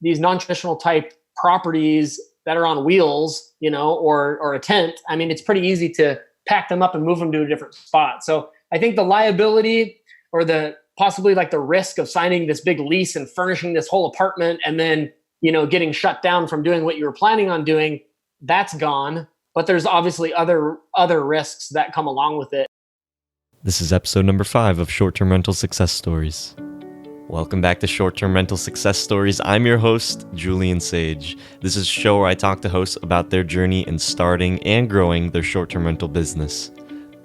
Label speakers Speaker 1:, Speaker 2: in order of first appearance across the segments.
Speaker 1: these non-traditional type properties that are on wheels, or a tent, I mean, it's pretty easy to pack them up and move them to a different spot. So I think the liability or the possibly like the risk of signing this big lease and furnishing this whole apartment and then, getting shut down from doing what you were planning on doing, that's gone. But there's obviously other risks that come along with it.
Speaker 2: This is episode number 5 of Short-Term Rental Success Stories. Welcome back to Short-Term Rental Success Stories. I'm your host, Julian Sage. This is a show where I talk to hosts about their journey in starting and growing their short-term rental business.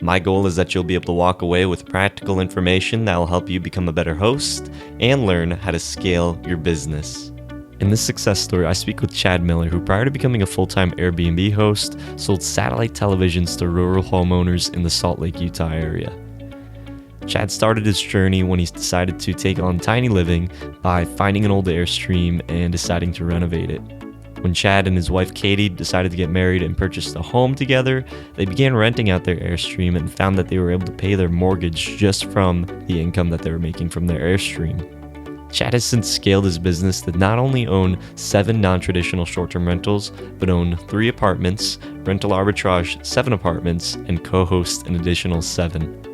Speaker 2: My goal is that you'll be able to walk away with practical information that will help you become a better host and learn how to scale your business. In this success story, I speak with Chad Miller, who prior to becoming a full-time Airbnb host, sold satellite televisions to rural homeowners in the Salt Lake, Utah area. Chad started his journey when he decided to take on tiny living by finding an old Airstream and deciding to renovate it. When Chad and his wife Katie decided to get married and purchased a home together, they began renting out their Airstream and found that they were able to pay their mortgage just from the income that they were making from their Airstream. Chad has since scaled his business to not only own 7 non-traditional short-term rentals, but own 3 apartments, rental arbitrage 7 apartments, and co-host an additional 7.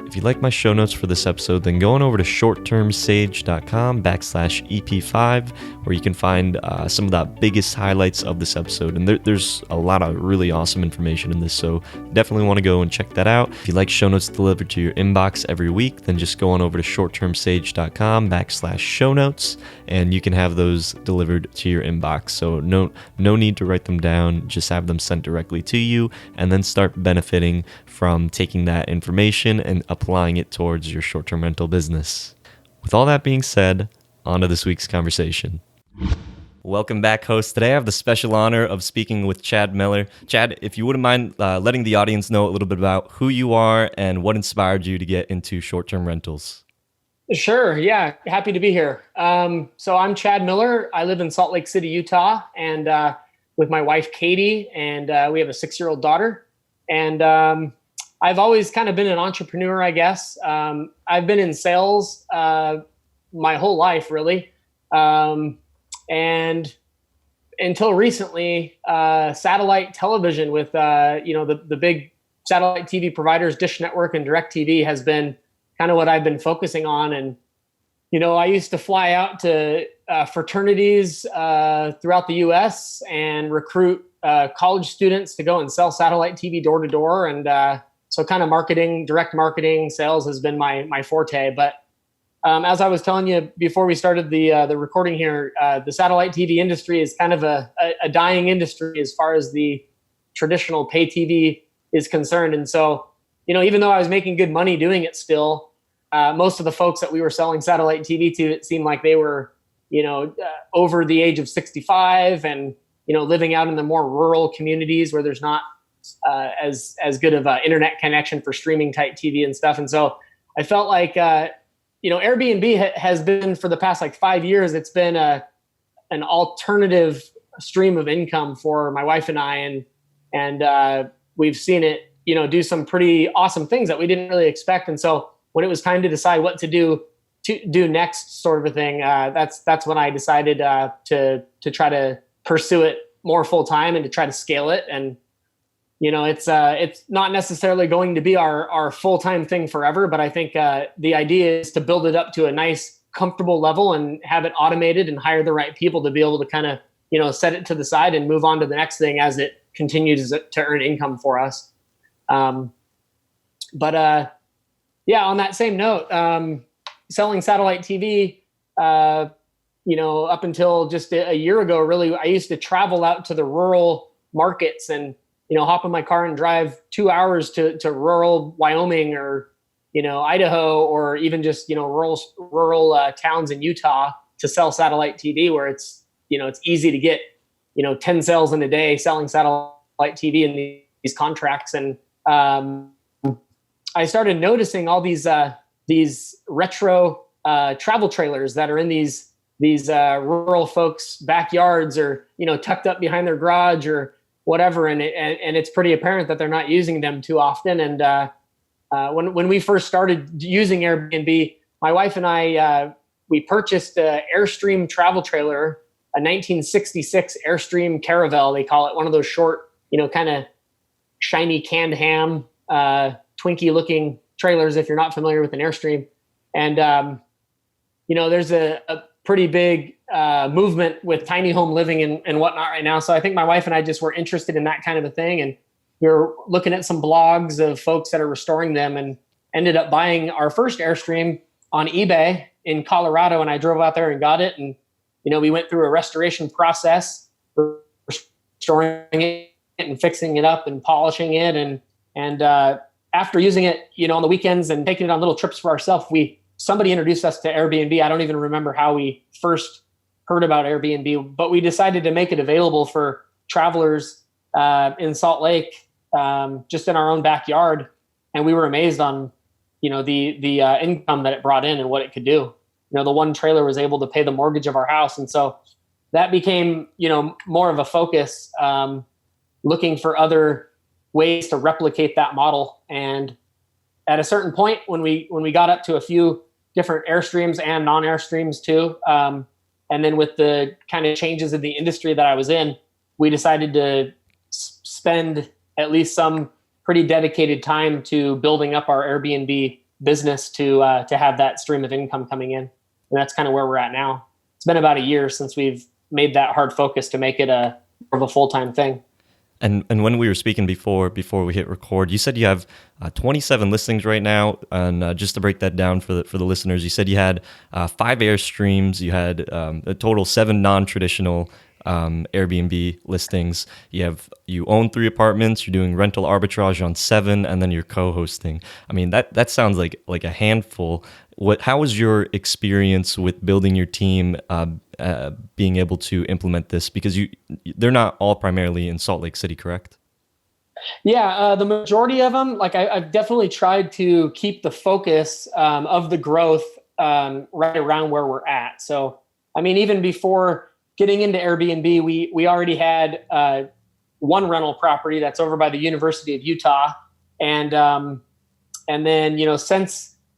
Speaker 2: If you like my show notes for this episode, then go on over to shorttermsage.com/EP5, where you can find some of the biggest highlights of this episode. And there's a lot of really awesome information in this, so definitely want to go and check that out. If you like show notes delivered to your inbox every week, then just go on over to shorttermsage.com/show notes, and you can have those delivered to your inbox. So no need to write them down, just have them sent directly to you, and then start benefiting from taking that information and applying it towards your short-term rental business. With all that being said, on to this week's conversation. Welcome back, host. Today I have the special honor of speaking with Chad Miller. Chad, if you wouldn't mind letting the audience know a little bit about who you are and what inspired you to get into short-term rentals.
Speaker 1: Sure. Yeah. Happy to be here. So I'm Chad Miller. I live in Salt Lake City, Utah, and with my wife, Katie, and we have a 6-year-old daughter. And I've always kind of been an entrepreneur, I guess. I've been in sales my whole life, really. And until recently, satellite television with, the big satellite TV providers, Dish Network and DirecTV, has been kind of what I've been focusing on. And, I used to fly out to fraternities throughout the U.S. and recruit college students to go and sell satellite TV door to door. And so kind of direct marketing, sales has been my forte. But as I was telling you before we started the recording here, the satellite TV industry is kind of a dying industry as far as the traditional pay TV is concerned. And so, even though I was making good money doing it still, most of the folks that we were selling satellite TV to, it seemed like they were, over the age of 65 and, living out in the more rural communities where there's not as good of an internet connection for streaming type TV and stuff. And so I felt like, Airbnb has been for the past 5 years, it's been an alternative stream of income for my wife and I. And we've seen it, do some pretty awesome things that we didn't really expect. And so when it was time to decide what to do next sort of a thing, that's when I decided to try to pursue it more full time and to try to scale it. And it's not necessarily going to be our full-time thing forever, but I think the idea is to build it up to a nice, comfortable level and have it automated and hire the right people to be able to kind of, set it to the side and move on to the next thing as it continues to earn income for us. On that same note, selling satellite TV, up until just a year ago, really, I used to travel out to the rural markets and hop in my car and drive 2 hours to rural Wyoming or, Idaho, or even just, rural towns in Utah to sell satellite TV, where it's easy to get, 10 sales in a day selling satellite TV in these contracts. And I started noticing all these retro travel trailers that are in these rural folks' backyards or, tucked up behind their garage or whatever. And it's pretty apparent that they're not using them too often. And when we first started using Airbnb, my wife and I, we purchased an Airstream travel trailer a 1966 Airstream Caravelle, they call it, one of those short, kind of shiny canned ham, Twinkie looking trailers, if you're not familiar with an Airstream. And, there's a pretty big movement with tiny home living and whatnot right now. So I think my wife and I just were interested in that kind of a thing. And we were looking at some blogs of folks that are restoring them, and ended up buying our first Airstream on eBay in Colorado. And I drove out there and got it. And, we went through a restoration process, restoring it and fixing it up and polishing it. And after using it, on the weekends and taking it on little trips for ourselves, somebody introduced us to Airbnb. I don't even remember how we first heard about Airbnb, but we decided to make it available for travelers in Salt Lake, just in our own backyard. And we were amazed on, the income that it brought in and what it could do. The one trailer was able to pay the mortgage of our house. And so that became, more of a focus, looking for other ways to replicate that model. And at a certain point, when we got up to a few different Airstreams and non-Airstreams too, and then with the kind of changes in the industry that I was in, we decided to spend at least some pretty dedicated time to building up our Airbnb business to have that stream of income coming in. And that's kind of where we're at now. It's been about a year since we've made that hard focus to make it more of a full-time thing.
Speaker 2: And when we were speaking before we hit record, you said you have 27 listings right now. And just to break that down for the listeners, you said you had 5 Airstreams, you had a total 7 non-traditional Airbnb listings. You own 3 apartments, you're doing rental arbitrage on 7, and then you're co-hosting. I mean, that sounds like a handful. How was your experience with building your team, being able to implement this? Because they're not all primarily in Salt Lake City, correct?
Speaker 1: Yeah, the majority of them, I've definitely tried to keep the focus of the growth right around where we're at. So, I mean, even before getting into Airbnb, we already had one rental property that's over by the University of Utah, and then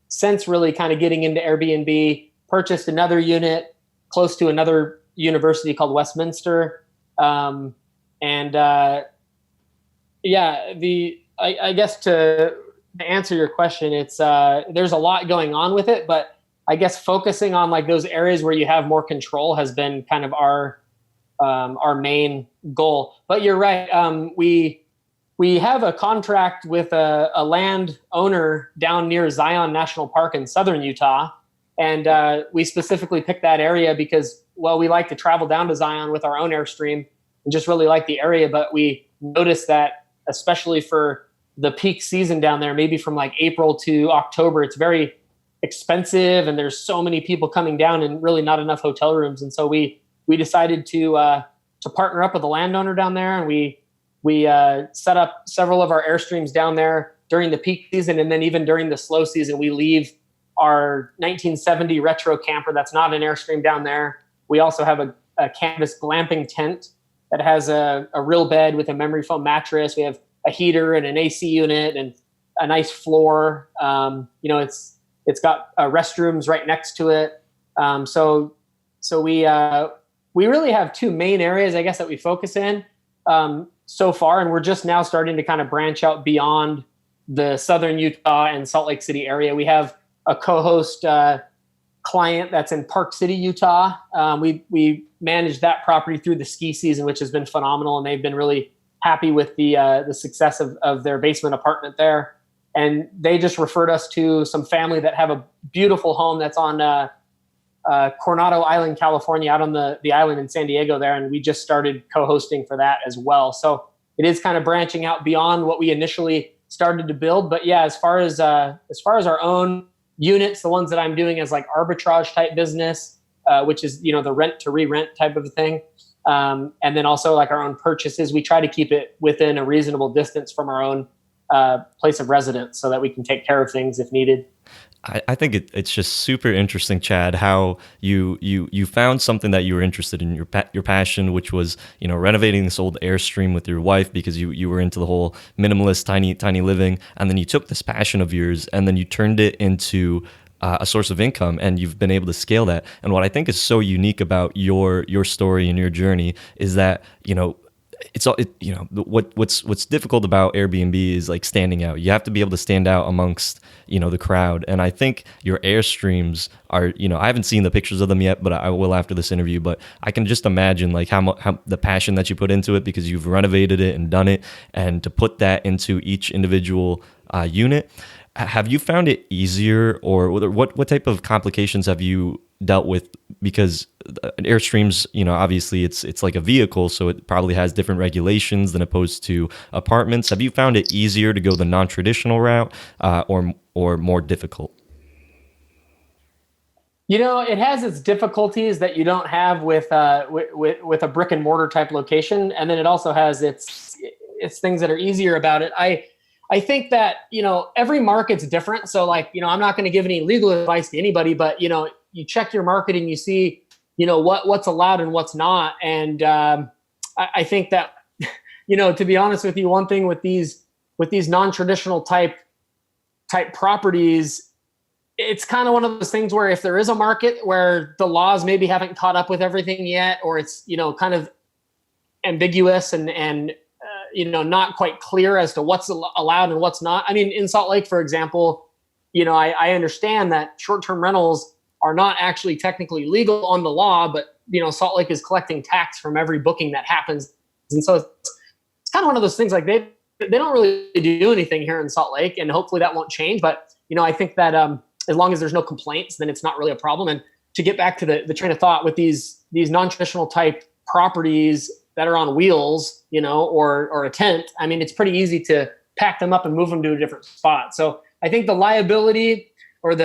Speaker 1: since really kind of getting into Airbnb, purchased another unit close to another university called Westminster. I guess to answer your question, it's there's a lot going on with it, but I guess focusing on those areas where you have more control has been kind of our main goal. But you're right. We have a contract with a land owner down near Zion National Park in southern Utah. And we specifically picked that area because, we like to travel down to Zion with our own Airstream and just really like the area. But we noticed that, especially for the peak season down there, maybe from April to October, it's very expensive and there's so many people coming down and really not enough hotel rooms. And so we decided to partner up with a landowner down there, and we set up several of our Airstreams down there during the peak season. And then even during the slow season, we leave our 1970 retro camper that's not an Airstream down there. We also have a canvas glamping tent that has a real bed with a memory foam mattress. We have a heater and an AC unit and a nice floor. It's got restrooms right next to it. So we really have 2 main areas, I guess, that we focus in so far, and we're just now starting to kind of branch out beyond the southern Utah and Salt Lake City area. We have a co-host client that's in Park City, Utah. We managed that property through the ski season, which has been phenomenal, and they've been really happy with the success of their basement apartment there. And they just referred us to some family that have a beautiful home that's on Coronado Island, California, out on the island in San Diego there. And we just started co-hosting for that as well. So it is kind of branching out beyond what we initially started to build. But yeah, as far as our own units, the ones that I'm doing as arbitrage type business, which is, the rent to re-rent type of a thing. And then also our own purchases, we try to keep it within a reasonable distance from our own place of residence so that we can take care of things if needed.
Speaker 2: I think it's just super interesting, Chad, how you found something that you were interested in, your passion, which was, renovating this old Airstream with your wife because you were into the whole minimalist, tiny living. And then you took this passion of yours and then you turned it into a source of income, and you've been able to scale that. And what I think is so unique about your story and your journey is that, it's all what's difficult about Airbnb is like standing out. You have to be able to stand out amongst the crowd. And I think your Airstreams are, I haven't seen the pictures of them yet, but I will after this interview. But I can just imagine like how the passion that you put into it, because you've renovated it and done it, and to put that into each individual unit. Have you found it easier, or what type of complications have you dealt with? Because Airstreams, obviously it's like a vehicle, so it probably has different regulations than opposed to apartments. Have you found it easier to go the non-traditional route, or more difficult?
Speaker 1: It has its difficulties that you don't have with a brick and mortar type location, and then it also has its things that are easier about it. I think that, every market's different. So like, I'm not going to give any legal advice to anybody, but, you check your marketing, you see, what's allowed and what's not. And I think that, to be honest with you, one thing with these non-traditional type properties, it's kind of one of those things where if there is a market where the laws maybe haven't caught up with everything yet, or it's, kind of ambiguous and not quite clear as to what's allowed and what's not. I mean, in Salt Lake, for example, I understand that short-term rentals are not actually technically legal on the law, but, Salt Lake is collecting tax from every booking that happens. And so it's kind of one of those things, like they don't really do anything here in Salt Lake, and hopefully that won't change. But, I think that as long as there's no complaints, then it's not really a problem. And to get back to the train of thought with these non-traditional type properties that are on wheels, or a tent, I mean, it's pretty easy to pack them up and move them to a different spot. So I think the liability, or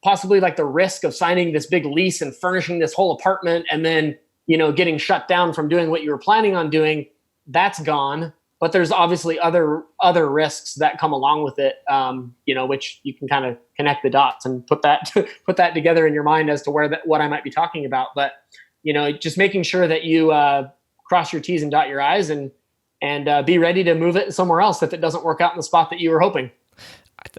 Speaker 1: possibly like the risk of signing this big lease and furnishing this whole apartment and then, getting shut down from doing what you were planning on doing, that's gone. But there's obviously other risks that come along with it, which you can kind of connect the dots and put that together in your mind as to what I might be talking about. But, just making sure that you cross your T's and dot your I's, and be ready to move it somewhere else if it doesn't work out in the spot that you were hoping.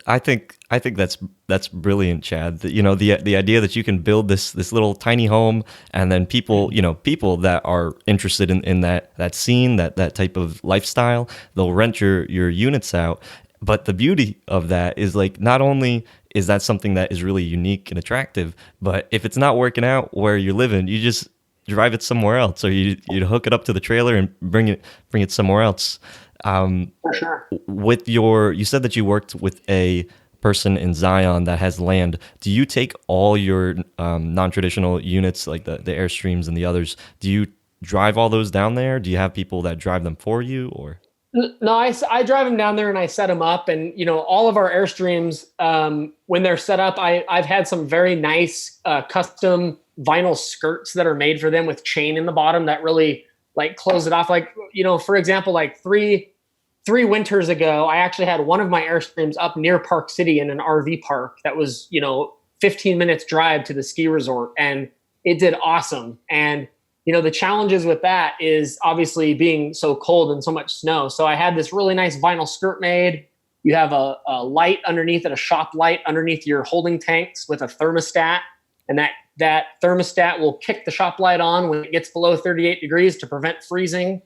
Speaker 2: I think that's brilliant, Chad. The idea that you can build this little tiny home, and then people that are interested in that scene, that type of lifestyle, they'll rent your units out. But the beauty of that is, like, not only is that something that is really unique and attractive, but if it's not working out where you're living, you just drive it somewhere else, or you hook it up to the trailer and bring it somewhere else.
Speaker 1: For sure.
Speaker 2: You said that you worked with a person in Zion that has land. Do you take all your non-traditional units, like the Airstreams and the others, do you drive all those down there? Do you have people that drive them for you, or?
Speaker 1: No, I drive them down there and I set them up. And, all of our Airstreams, when they're set up, I've had some very nice custom vinyl skirts that are made for them with chain in the bottom that really like close it off. Like, for example, like three winters ago, I actually had one of my Airstreams up near Park City in an RV park that was, 15 minutes drive to the ski resort, and it did awesome. And, the challenges with that is obviously being so cold and so much snow. So I had this really nice vinyl skirt made. You have a light underneath it, a shop light underneath your holding tanks with a thermostat, and that thermostat will kick the shop light on when it gets below 38 degrees to prevent freezing.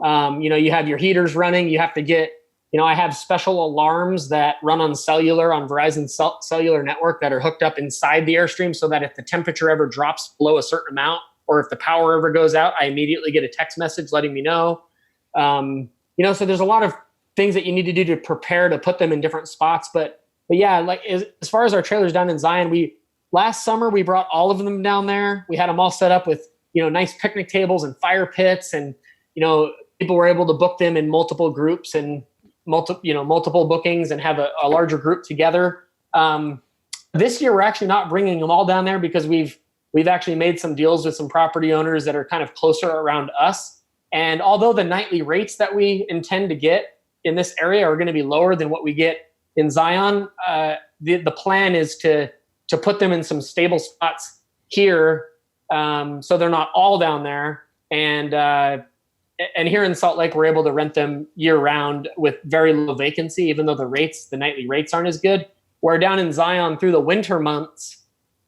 Speaker 1: You have your heaters running. You have to get, I have special alarms that run on Verizon cellular network that are hooked up inside the Airstream, so that if the temperature ever drops below a certain amount, or if the power ever goes out, I immediately get a text message letting me know. So there's a lot of things that you need to do to prepare to put them in different spots. But yeah, like as far as our trailers down in Zion, last summer we brought all of them down there. We had them all set up with, nice picnic tables and fire pits, and, people were able to book them in multiple groups and multiple bookings and have a larger group together. This year, we're actually not bringing them all down there because we've actually made some deals with some property owners that are kind of closer around us. And although the nightly rates that we intend to get in this area are going to be lower than what we get in Zion, the plan is to put them in some stable spots here, so they're not all down there. And here in Salt Lake, we're able to rent them year round with very low vacancy, even though the nightly rates aren't as good. Where down in Zion through the winter months,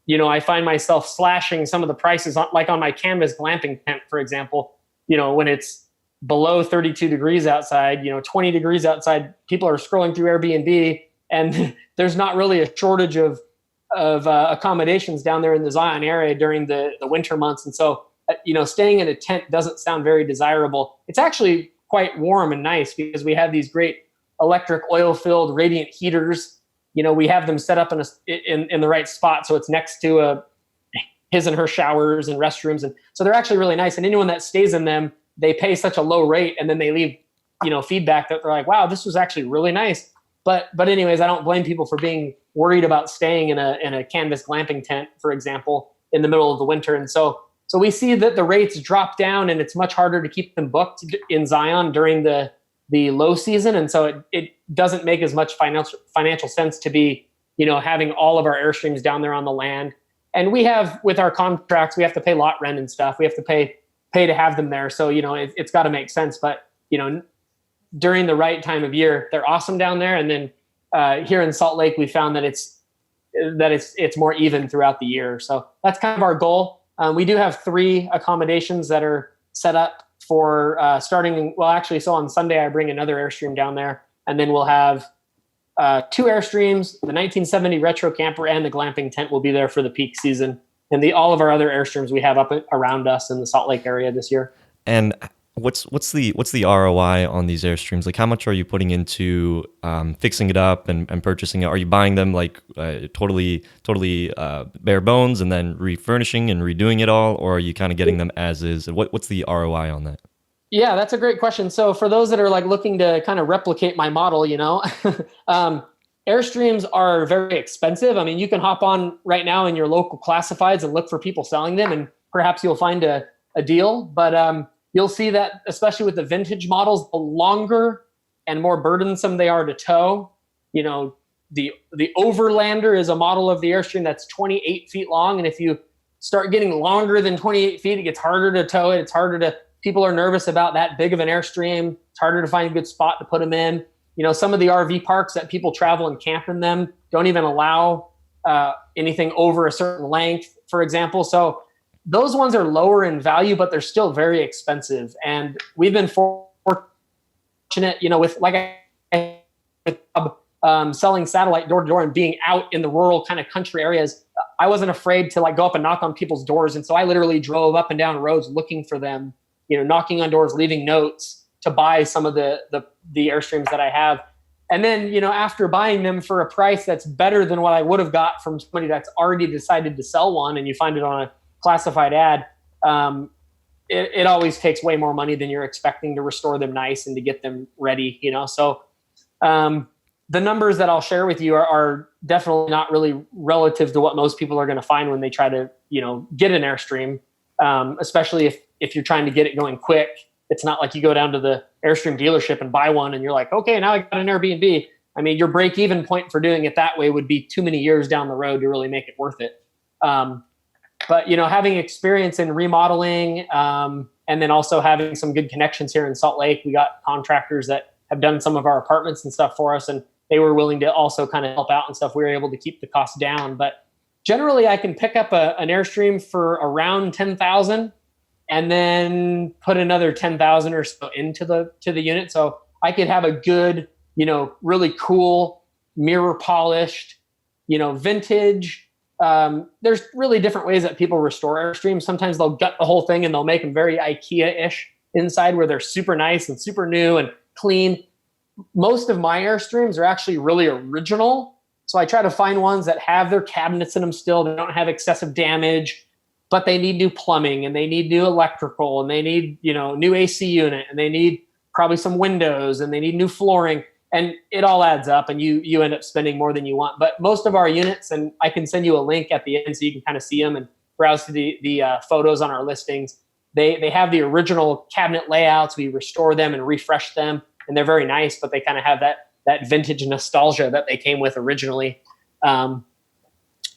Speaker 1: I find myself slashing some of the prices like on my canvas glamping tent, for example, when it's below 32 degrees outside, 20 degrees outside, people are scrolling through Airbnb and there's not really a shortage of accommodations down there in the Zion area during the winter months. And so, staying in a tent doesn't sound very desirable. It's actually quite warm and nice because we have these great electric oil-filled radiant heaters. We have them set up in the right spot. So it's next to his and her showers and restrooms. And so they're actually really nice. And anyone that stays in them, they pay such a low rate and then they leave, feedback that they're like, wow, this was actually really nice. But anyways, I don't blame people for being worried about staying in a canvas glamping tent, for example, in the middle of the winter. And so we see that the rates drop down and it's much harder to keep them booked in Zion during the low season. And so it doesn't make as much financial sense to be, having all of our Airstreams down there on the land. And we have, with our contracts, we have to pay lot rent and stuff. We have to pay to have them there. So, it's got to make sense. But, during the right time of year, they're awesome down there. And then here in Salt Lake, we found that it's more even throughout the year. So that's kind of our goal. We do have 3 accommodations that are set up for starting. Well, actually, so on Sunday, I bring another Airstream down there. And then we'll have 2 Airstreams, the 1970 retro camper and the glamping tent will be there for the peak season. And all of our other Airstreams we have up around us in the Salt Lake area this year.
Speaker 2: And what's the ROI on these Airstreams? Like, how much are you putting into fixing it up and purchasing it? Are you buying them like totally bare bones and then refurnishing and redoing it all, or are you kind of getting them as is? What's the ROI on that?
Speaker 1: Yeah, that's a great question. So for those that are like looking to kind of replicate my model, Airstreams are very expensive. I mean, you can hop on right now in your local classifieds and look for people selling them, and perhaps you'll find a deal. But you'll see that, especially with the vintage models, the longer and more burdensome they are to tow. The Overlander is a model of the Airstream that's 28 feet long, and if you start getting longer than 28 feet, it gets harder to tow it. People are nervous about that big of an Airstream. It's harder to find a good spot to put them in. Some of the RV parks that people travel and camp in them don't even allow anything over a certain length, for example. So those ones are lower in value, but they're still very expensive. And we've been fortunate, with selling satellite door to door and being out in the rural kind of country areas. I wasn't afraid to go up and knock on people's doors. And so I literally drove up and down roads looking for them, knocking on doors, leaving notes to buy some of the Airstreams that I have. And then, after buying them for a price that's better than what I would have got from somebody that's already decided to sell one, and you find it on a classified ad, it always takes way more money than you're expecting to restore them nice and to get them ready, So the numbers that I'll share with you are definitely not really relative to what most people are going to find when they try to, get an Airstream, especially if you're trying to get it going quick. It's not like you go down to the Airstream dealership and buy one and you're like, okay, now I got an Airbnb. I mean, your break-even point for doing it that way would be too many years down the road to really make it worth it. But, having experience in remodeling, and then also having some good connections here in Salt Lake, we got contractors that have done some of our apartments and stuff for us, and they were willing to also kind of help out and stuff. We were able to keep the cost down. But generally, I can pick up an Airstream for around $10,000 and then put another $10,000 or so into the unit. So I could have a good, really cool, mirror polished, vintage. There's really different ways that people restore Airstreams. Sometimes they'll gut the whole thing and they'll make them very IKEA-ish inside, where they're super nice and super new and clean. Most of my Airstreams are actually really original. So I try to find ones that have their cabinets in them still. They don't have excessive damage, but they need new plumbing and they need new electrical and they need, new AC unit and they need probably some windows and they need new flooring. And it all adds up and you end up spending more than you want. But most of our units, and I can send you a link at the end so you can kind of see them and browse through the photos on our listings. They have the original cabinet layouts. We restore them and refresh them, and they're very nice, but they kind of have that vintage nostalgia that they came with originally.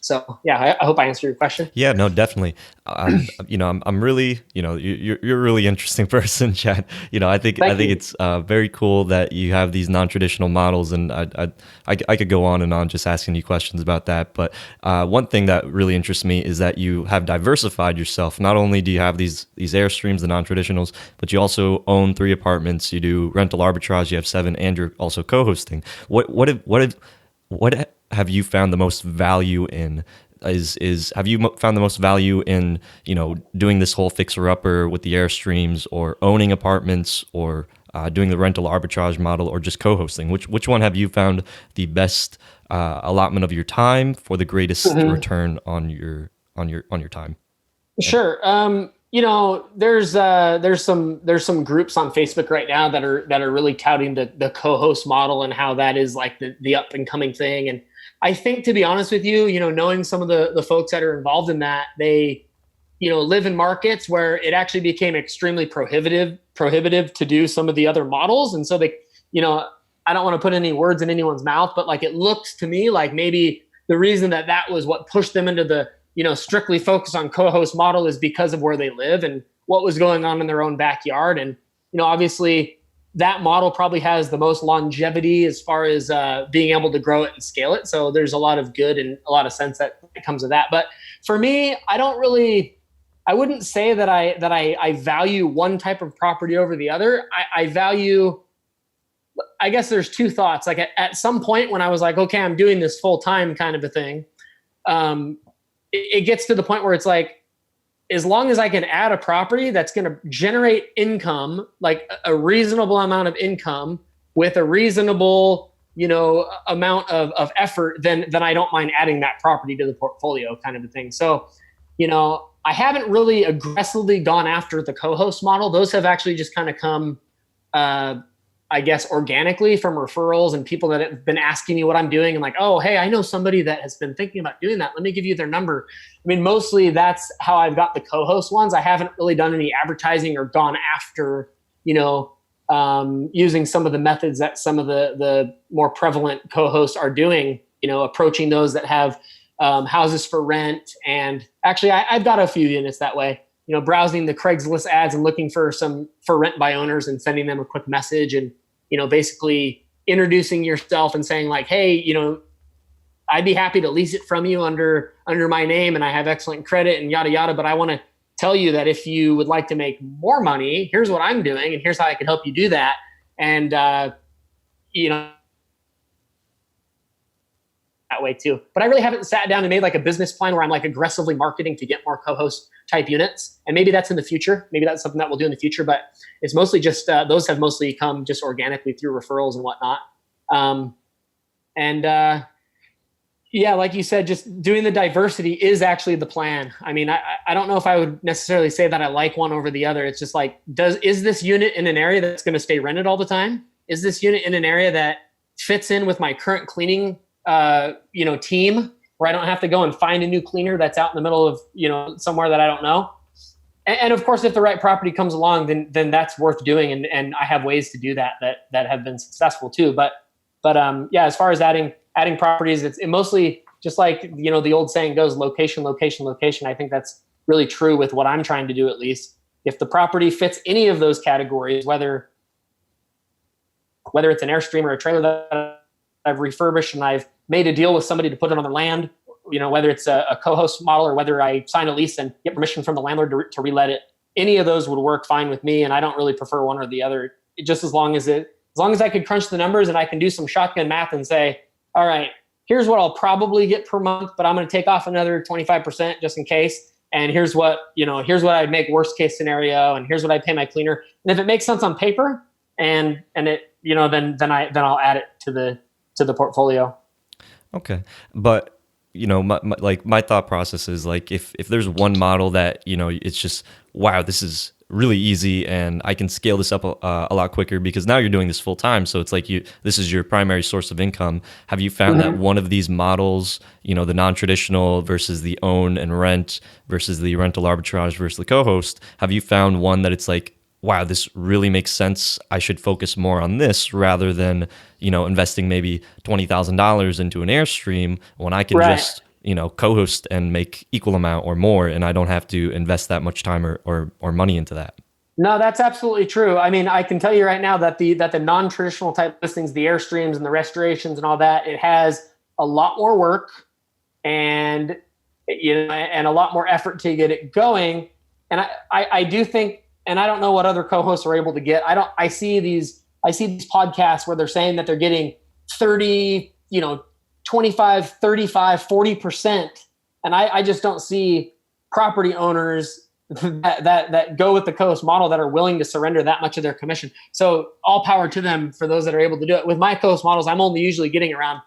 Speaker 1: So yeah, I hope I answered your question.
Speaker 2: Yeah, no, definitely. I'm really, you're a really interesting person, Chad. I
Speaker 1: Thank
Speaker 2: think
Speaker 1: you.
Speaker 2: it's very cool that you have these non-traditional models, and I could go on and on just asking you questions about that. But one thing that really interests me is that you have diversified yourself. Not only do you have these Airstreams, the non-traditionals, but you also own 3 apartments. You do rental arbitrage. You have 7, and you're also co-hosting. What have you found the most value in? Have you found the most value in doing this whole fixer upper with the Airstreams, or owning apartments, or doing the rental arbitrage model, or just co-hosting? Which one have you found the best allotment of your time for the greatest
Speaker 1: Mhm.
Speaker 2: return on your time?
Speaker 1: Sure. There's some groups on Facebook right now that are really touting the co-host model and how that is like the up and coming thing. And I think, to be honest with you, knowing some of the folks that are involved in that, they live in markets where it actually became extremely prohibitive to do some of the other models. And so they, I don't want to put any words in anyone's mouth, but like, it looks to me like maybe the reason that was what pushed them into the strictly focus on co-host model is because of where they live and what was going on in their own backyard. And obviously that model probably has the most longevity as far as being able to grow it and scale it. So there's a lot of good and a lot of sense that comes with that. But for me, I wouldn't say that I value one type of property over the other. I value, I guess there's 2 thoughts. Like at some point when I was like, okay, I'm doing this full time kind of a thing. It gets to the point where it's like, as long as I can add a property that's going to generate income, like a reasonable amount of income with a reasonable, amount of effort, then I don't mind adding that property to the portfolio, kind of a thing. So, I haven't really aggressively gone after the co-host model. Those have actually just kind of come, I guess, organically from referrals and people that have been asking me what I'm doing, and like, oh, hey, I know somebody that has been thinking about doing that. Let me give you their number. I mean, mostly that's how I've got the co-host ones. I haven't really done any advertising or gone after, using some of the methods that some of the more prevalent co-hosts are doing, approaching those that have houses for rent. And actually, I've got a few units that way. Browsing the Craigslist ads and looking for rent by owners and sending them a quick message and, basically introducing yourself and saying like, hey, I'd be happy to lease it from you under my name, and I have excellent credit and yada, yada. But I want to tell you that if you would like to make more money, here's what I'm doing and here's how I can help you do that. And, that way too. But I really haven't sat down and made like a business plan where I'm like aggressively marketing to get more co-host type units. And maybe that's in the future. Maybe that's something that we'll do in the future, but it's mostly just, those have mostly come just organically through referrals and whatnot. Yeah, like you said, just doing the diversity is actually the plan. I mean, I don't know if I would necessarily say that I like one over the other. It's just like, is this unit in an area that's going to stay rented all the time? Is this unit in an area that fits in with my current cleaning team, where I don't have to go and find a new cleaner that's out in the middle of, somewhere that I don't know. And of course, if the right property comes along, then that's worth doing. And I have ways to do that have been successful too. But yeah, as far as adding properties, it mostly just like, the old saying goes, location, location, location. I think that's really true with what I'm trying to do, at least. If the property fits any of those categories, whether it's an Airstream or a trailer that I've refurbished and I've made a deal with somebody to put it on their land, whether it's a co-host model or whether I sign a lease and get permission from the landlord to relet it, any of those would work fine with me. And I don't really prefer one or the other. Just as long as I could crunch the numbers and I can do some shotgun math and say, all right, here's what I'll probably get per month, but I'm going to take off another 25% just in case. And here's what I'd make worst case scenario. And here's what I pay my cleaner. And if it makes sense on paper and it, then I'll add it to the portfolio.
Speaker 2: Okay. But, my thought process is like, if there's one model that, it's just, wow, this is really easy and I can scale this up a lot quicker because now you're doing this full time. So it's like this is your primary source of income. Have you found that one of these models, the non-traditional versus the own and rent versus the rental arbitrage versus the co-host, have you found one that it's like, wow, this really makes sense. I should focus more on this rather than, investing maybe $20,000 into an Airstream when I can just co-host and make equal amount or more, and I don't have to invest that much time or money into that.
Speaker 1: No, that's absolutely true. I mean, I can tell you right now that the non-traditional type listings, the Airstreams and the restorations and all that, it has a lot more work and and a lot more effort to get it going. And I do think, and I don't know what other co-hosts are able to get. I see these podcasts where they're saying that they're getting 30, 25, 35, 40%. And I just don't see property owners that go with the co-host model that are willing to surrender that much of their commission. So all power to them for those that are able to do it. With my co-host models, I'm only usually getting around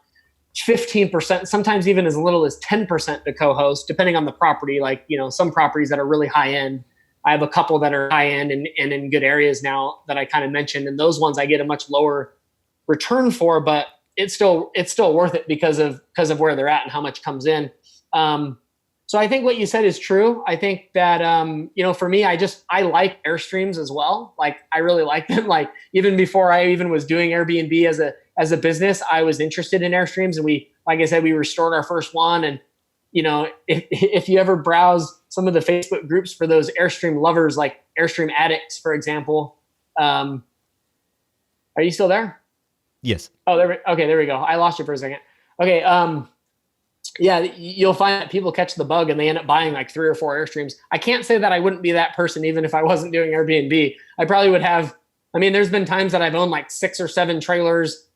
Speaker 1: 15%, sometimes even as little as 10% to co-host, depending on the property. Like, some properties that are really high end. I have a couple that are high end and in good areas now that I kind of mentioned. And those ones I get a much lower return for, but it's still worth it because of where they're at and how much comes in. So I think what you said is true. I think that, for me, I like Airstreams as well. Like, I really like them. Like, even before I even was doing Airbnb as a business, I was interested in Airstreams, and like I said, we restored our first one. And, if you ever browse some of the Facebook groups for those Airstream lovers, like Airstream addicts, for example, are you still there?
Speaker 2: Yes.
Speaker 1: Oh, there we go. I lost you for a second. Okay. Yeah, you'll find that people catch the bug and they end up buying like 3 or 4 Airstreams. I can't say that I wouldn't be that person even if I wasn't doing Airbnb. I probably would have. I mean, there's been times that I've owned like 6 or 7 trailers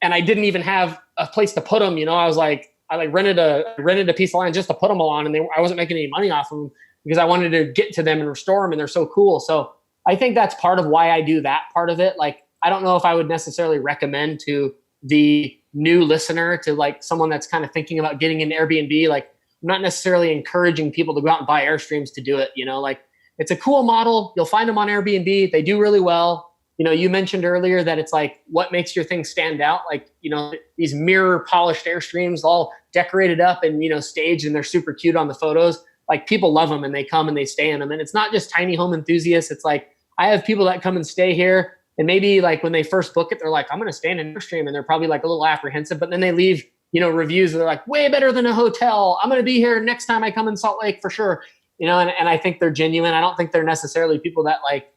Speaker 1: and I didn't even have a place to put them. I rented a piece of land just to put them all on, and I wasn't making any money off of them because I wanted to get to them and restore them, and they're so cool. So I think that's part of why I do that part of it. Like, I don't know if I would necessarily recommend to the new listener, to like someone that's kind of thinking about getting into Airbnb. Like, I'm not necessarily encouraging people to go out and buy Airstreams to do it. Like, it's a cool model. You'll find them on Airbnb. They do really well. You mentioned earlier that it's like, what makes your thing stand out? Like, these mirror polished Airstreams all decorated up and, staged, and they're super cute on the photos. Like, people love them and they come and they stay in them. And it's not just tiny home enthusiasts. It's like, I have people that come and stay here, and maybe like when they first book it, they're like, I'm going to stay in an Airstream, and they're probably like a little apprehensive, but then they leave, reviews that are like, way better than a hotel. I'm going to be here next time I come in Salt Lake for sure. And I think they're genuine. I don't think they're necessarily people that like,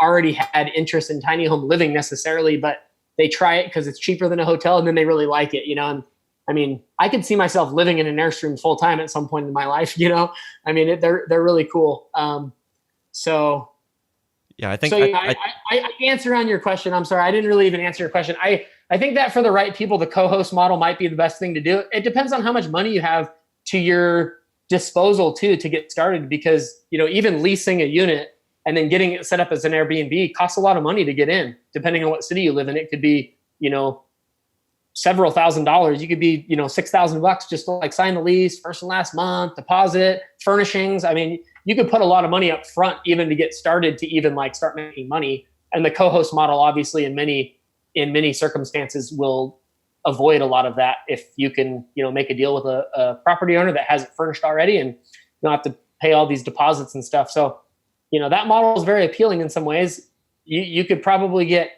Speaker 1: already had interest in tiny home living necessarily, but they try it because it's cheaper than a hotel, and then they really like it, And I mean, I could see myself living in an Airstream full time at some point in my life, I mean, they're really cool. So
Speaker 2: yeah, I think
Speaker 1: I answer on your question. I'm sorry, I didn't really even answer your question. I think that for the right people, the co-host model might be the best thing to do. It depends on how much money you have to your disposal too, to get started, because, even leasing a unit and then getting it set up as an Airbnb costs a lot of money to get in, depending on what city you live in. It could be, several $1,000s. You could be, $6,000 just to like sign the lease, first and last month, deposit, furnishings. I mean, you could put a lot of money up front even to get started, to even like start making money. And the co-host model, obviously, in many circumstances will avoid a lot of that if you can, make a deal with a property owner that has it furnished already, and you don't have to pay all these deposits and stuff. So, that model is very appealing in some ways. You could probably get,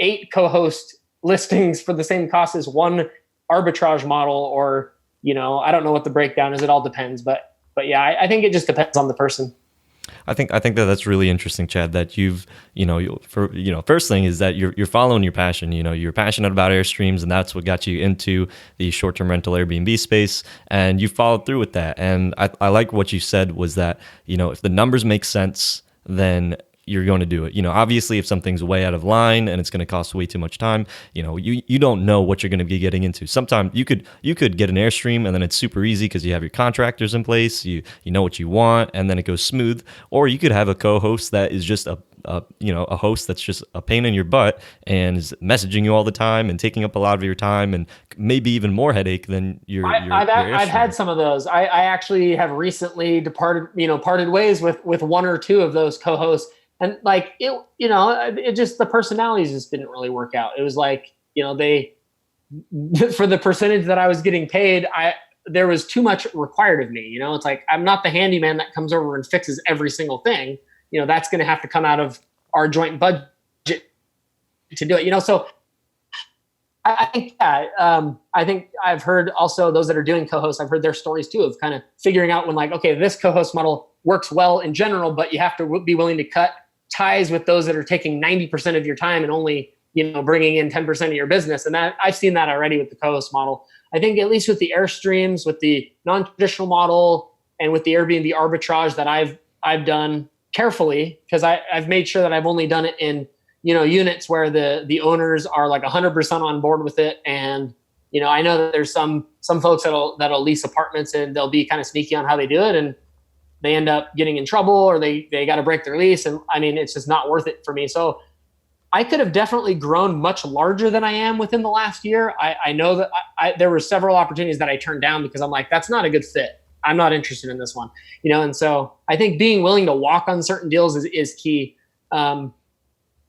Speaker 1: 8 co-host listings for the same cost as one arbitrage model, or, I don't know what the breakdown is. It all depends. But yeah, I think it just depends on the person.
Speaker 2: I think that's really interesting, Chad, that first thing is that you're following your passion. You're passionate about Airstreams, and that's what got you into the short-term rental Airbnb space, and you followed through with that. And I like what you said was that, if the numbers make sense, then you're going to do it. Obviously, if something's way out of line and it's going to cost way too much time, you don't know what you're going to be getting into. Sometimes you could get an Airstream and then it's super easy because you have your contractors in place, you know what you want, and then it goes smooth. Or you could have a co-host that is just a host that's just a pain in your butt and is messaging you all the time and taking up a lot of your time and maybe even more headache than your
Speaker 1: I've had some of those. I actually have recently parted ways with 1 or 2 of those co-hosts. And like it just, the personalities just didn't really work out. It was like, they, for the percentage that I was getting paid, there was too much required of me. It's like, I'm not the handyman that comes over and fixes every single thing. That's going to have to come out of our joint budget to do it. So I think, yeah, I think I've heard also those that are doing co-hosts, I've heard their stories too of kind of figuring out when like, okay, this co-host model works well in general, but you have to be willing to cut ties with those that are taking 90% of your time and only, bringing in 10% of your business. And that I've seen that already with the co-host model. I think at least with the Airstreams, with the non-traditional model, and with the Airbnb arbitrage that I've done carefully, because I've made sure that I've only done it in units where the owners are like 100% on board with it. And I know that there's some folks that'll lease apartments and they'll be kind of sneaky on how they do it, and they end up getting in trouble, or they got to break their lease. And I mean, it's just not worth it for me. So I could have definitely grown much larger than I am within the last year. I know that there were several opportunities that I turned down because I'm like, that's not a good fit. I'm not interested in this one, and so I think being willing to walk on certain deals is key. In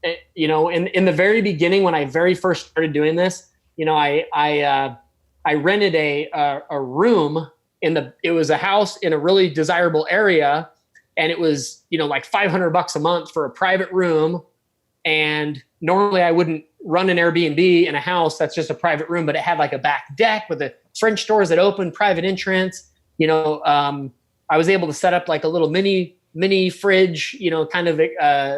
Speaker 1: the very beginning, when I very first started doing this, I rented a room it was a house in a really desirable area, and it was, like $500 a month for a private room. And normally I wouldn't run an Airbnb in a house that's just a private room, but it had like a back deck with the French doors that open, private entrance. I was able to set up like a little mini fridge, kind of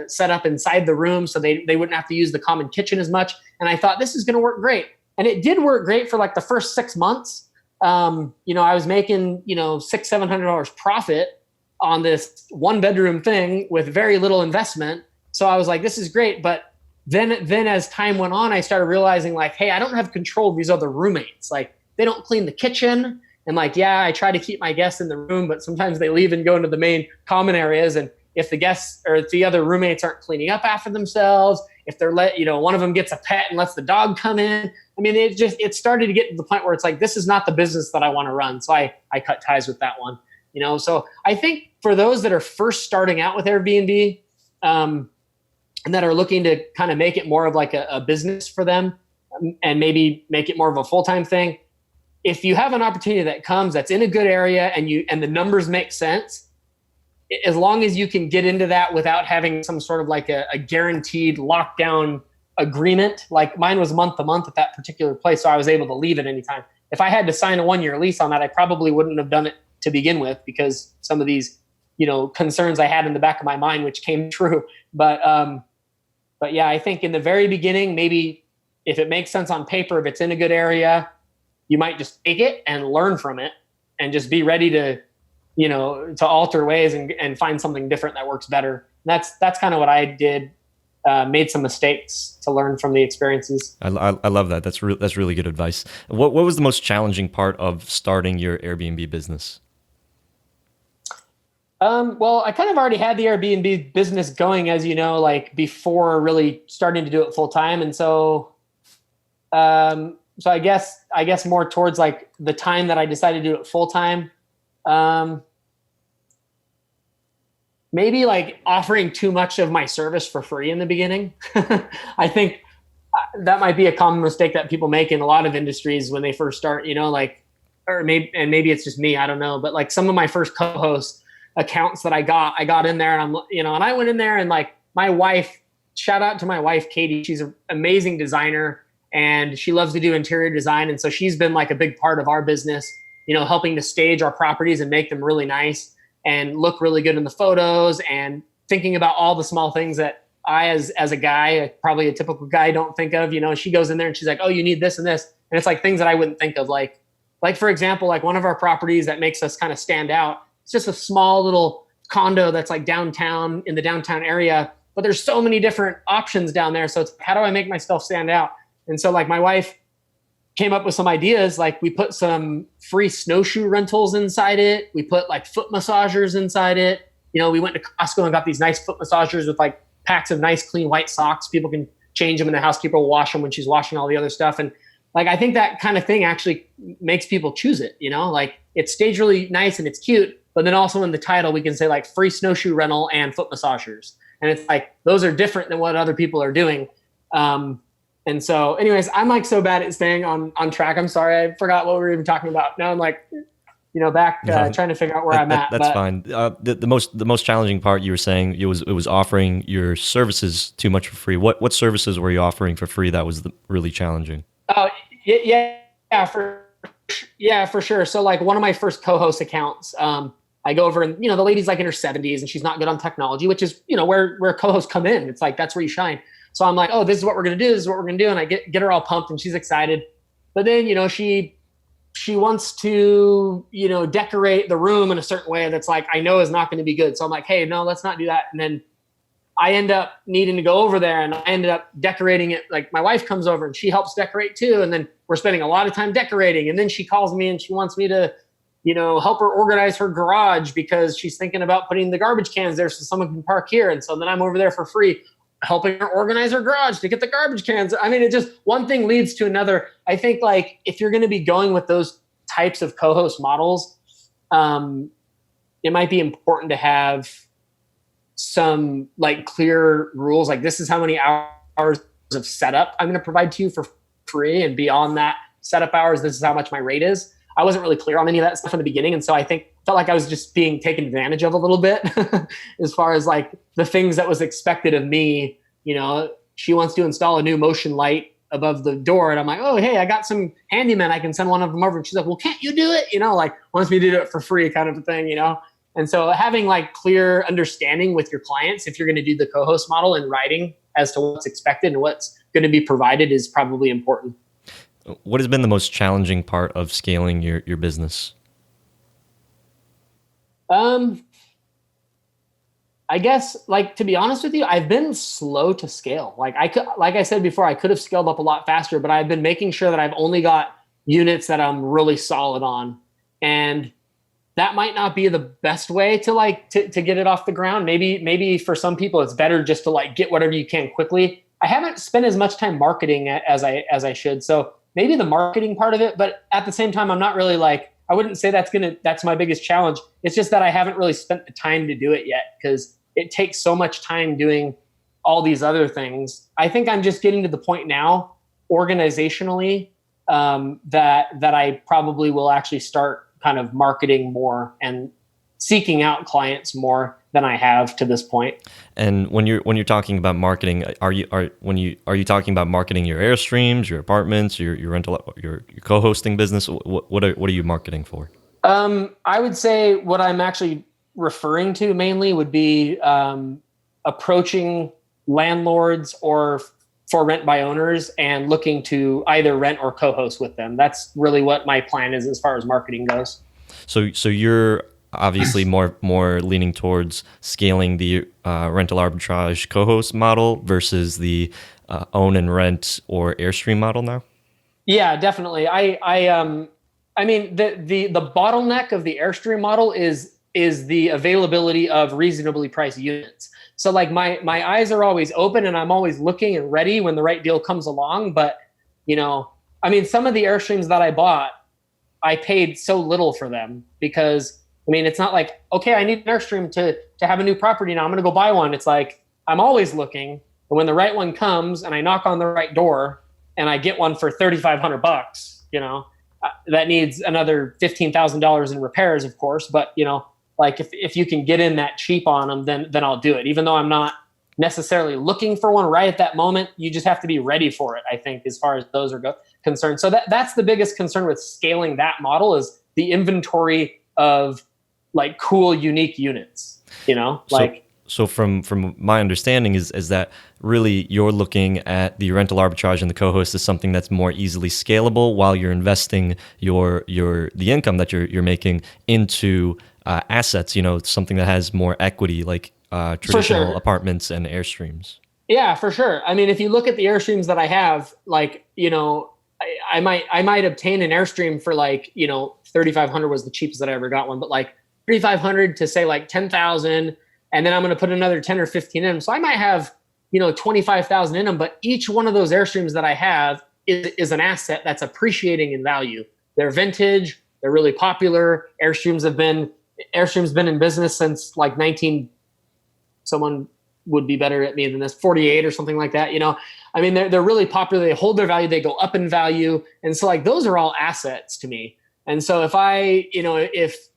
Speaker 1: set up inside the room so they wouldn't have to use the common kitchen as much. And I thought this is going to work great. And it did work great for like the first 6 months. I was making, $600-700 profit on this 1-bedroom thing with very little investment. So I was like, this is great. But then as time went on, I started realizing like, hey, I don't have control of these other roommates. Like they don't clean the kitchen. And like, yeah, I try to keep my guests in the room, but sometimes they leave and go into the main common areas. And if the guests or if the other roommates aren't cleaning up after themselves, if they're one of them gets a pet and lets the dog come in. I mean, it started to get to the point where it's like, this is not the business that I want to run. So I cut ties with that one, So I think for those that are first starting out with Airbnb, and that are looking to kind of make it more of like a business for them, and maybe make it more of a full-time thing. If you have an opportunity that comes that's in a good area and the numbers make sense, as long as you can get into that without having some sort of like a guaranteed lockdown agreement, like mine was month to month at that particular place. So I was able to leave at any time. If I had to sign a 1-year lease on that, I probably wouldn't have done it to begin with, because some of these, concerns I had in the back of my mind, which came true. But yeah, I think in the very beginning, maybe if it makes sense on paper, if it's in a good area, you might just take it and learn from it and just be ready to, to alter ways and find something different that works better. And that's kind of what I did. Made some mistakes to learn from the experiences.
Speaker 2: I love that. That's really good advice. What was the most challenging part of starting your Airbnb business?
Speaker 1: Well, I kind of already had the Airbnb business going, as you know, like before really starting to do it full time. And so, I guess more towards like the time that I decided to do it full time, maybe like offering too much of my service for free in the beginning. I think that might be a common mistake that people make in a lot of industries when they first start, maybe it's just me, I don't know. But like some of my first co-host accounts that I got in there, and and I went in there, and like my wife, shout out to my wife, Katie, she's an amazing designer and she loves to do interior design. And so she's been like a big part of our business, helping to stage our properties and make them really nice and look really good in the photos, and thinking about all the small things that I, as a guy, probably a typical guy, don't think of. She goes in there and she's like, oh, you need this and this. And it's like things that I wouldn't think of. Like for example, like one of our properties that makes us kind of stand out, it's just a small little condo that's like downtown, in the downtown area, but there's so many different options down there. So it's, how do I make myself stand out? And so like my wife came up with some ideas. Like we put some free snowshoe rentals inside it. We put like foot massagers inside it. We went to Costco and got these nice foot massagers with like packs of nice clean white socks. People can change them and the housekeeper will wash them when she's washing all the other stuff. And like, I think that kind of thing actually makes people choose it, like it's staged really nice and it's cute, but then also in the title, we can say like free snowshoe rental and foot massagers. And it's like, those are different than what other people are doing. And so anyways, I'm like so bad at staying on track. I'm sorry. I forgot what we were even talking about. Now I'm like, back trying to figure out where I'm at.
Speaker 2: That's fine. The most challenging part, you were saying it was offering your services too much for free. What services were you offering for free that was really challenging?
Speaker 1: Oh, yeah, for sure. So like one of my first co-host accounts, I go over and, the lady's like in her 70s and she's not good on technology, which is, where co-hosts come in. It's like, that's where you shine. So I'm like, oh, this is what we're going to do. This is what we're going to do. And I get her all pumped and she's excited. But then, she wants to, decorate the room in a certain way that's like, I know is not going to be good. So I'm like, hey, no, let's not do that. And then I end up needing to go over there and I ended up decorating it. Like my wife comes over and she helps decorate too. And then we're spending a lot of time decorating. And then she calls me and she wants me to, help her organize her garage because she's thinking about putting the garbage cans there so someone can park here. And so then I'm over there for free helping her organize her garage to get the garbage cans. I mean, it just, one thing leads to another. I think like if you're going to be going with those types of co-host models, it might be important to have some like clear rules. Like this is how many hours of setup I'm going to provide to you for free. And beyond that setup hours, this is how much my rate is. I wasn't really clear on any of that stuff in the beginning. And so I felt like I was just being taken advantage of a little bit as far as like the things that was expected of me. She wants to install a new motion light above the door. And I'm like, oh, hey, I got some handyman. I can send one of them over. And she's like, well, can't you do it? Like wants me to do it for free kind of a thing, And so having like clear understanding with your clients, if you're going to do the co-host model in writing as to what's expected and what's going to be provided is probably important.
Speaker 2: What has been the most challenging part of scaling your business?
Speaker 1: I guess, like, to be honest with you, I've been slow to scale. Like I said before, I could have scaled up a lot faster, but I've been making sure that I've only got units that I'm really solid on. And that might not be the best way to get it off the ground. Maybe for some people it's better just to like get whatever you can quickly. I haven't spent as much time marketing as I should. So maybe the marketing part of it, but at the same time, I'm not really like, I wouldn't say that's my biggest challenge. It's just that I haven't really spent the time to do it yet because it takes so much time doing all these other things. I think I'm just getting to the point now organizationally that I probably will actually start kind of marketing more and seeking out clients more than I have to this point.
Speaker 2: And when you're talking about marketing, are you talking about marketing your Airstreams, your apartments, your rental, your co-hosting business? What are you marketing for?
Speaker 1: I would say what I'm actually referring to mainly would be approaching landlords or for rent by owners and looking to either rent or co-host with them. That's really what my plan is as far as marketing goes.
Speaker 2: So you're obviously more leaning towards scaling the rental arbitrage co-host model versus the own and rent or Airstream model now?
Speaker 1: Yeah, definitely. I mean the bottleneck of the Airstream model is the availability of reasonably priced units. So like my eyes are always open and I'm always looking and ready when the right deal comes along. But, I mean, some of the Airstreams that I bought, I paid so little for them because, I mean, it's not like, okay, I need an Airstream to have a new property now. I'm going to go buy one. It's like, I'm always looking. And when the right one comes and I knock on the right door and I get one for $3,500, that needs another $15,000 in repairs, of course. But, like if you can get in that cheap on them, then I'll do it. Even though I'm not necessarily looking for one right at that moment, you just have to be ready for it, I think, as far as those are concerned. So that's the biggest concern with scaling that model is the inventory of like cool, unique units,
Speaker 2: So from my understanding is that really you're looking at the rental arbitrage and the co-host as something that's more easily scalable while you're investing the income that you're making into assets, something that has more equity like traditional apartments and Airstreams.
Speaker 1: Yeah, for sure. I mean, if you look at the Airstreams that I have, like, I might obtain an Airstream for like, $3,500 was the cheapest that I ever got one, but like $3,500 to say like 10,000. And then I'm going to put another 10 or 15 in them. So I might have, 25,000 in them, but each one of those Airstreams that I have is an asset that's appreciating in value. They're vintage. They're really popular. Airstream's been in business since like someone would be better at me than this, 48 or something like that. I mean, they're really popular. They hold their value. They go up in value. And so like, those are all assets to me. And so if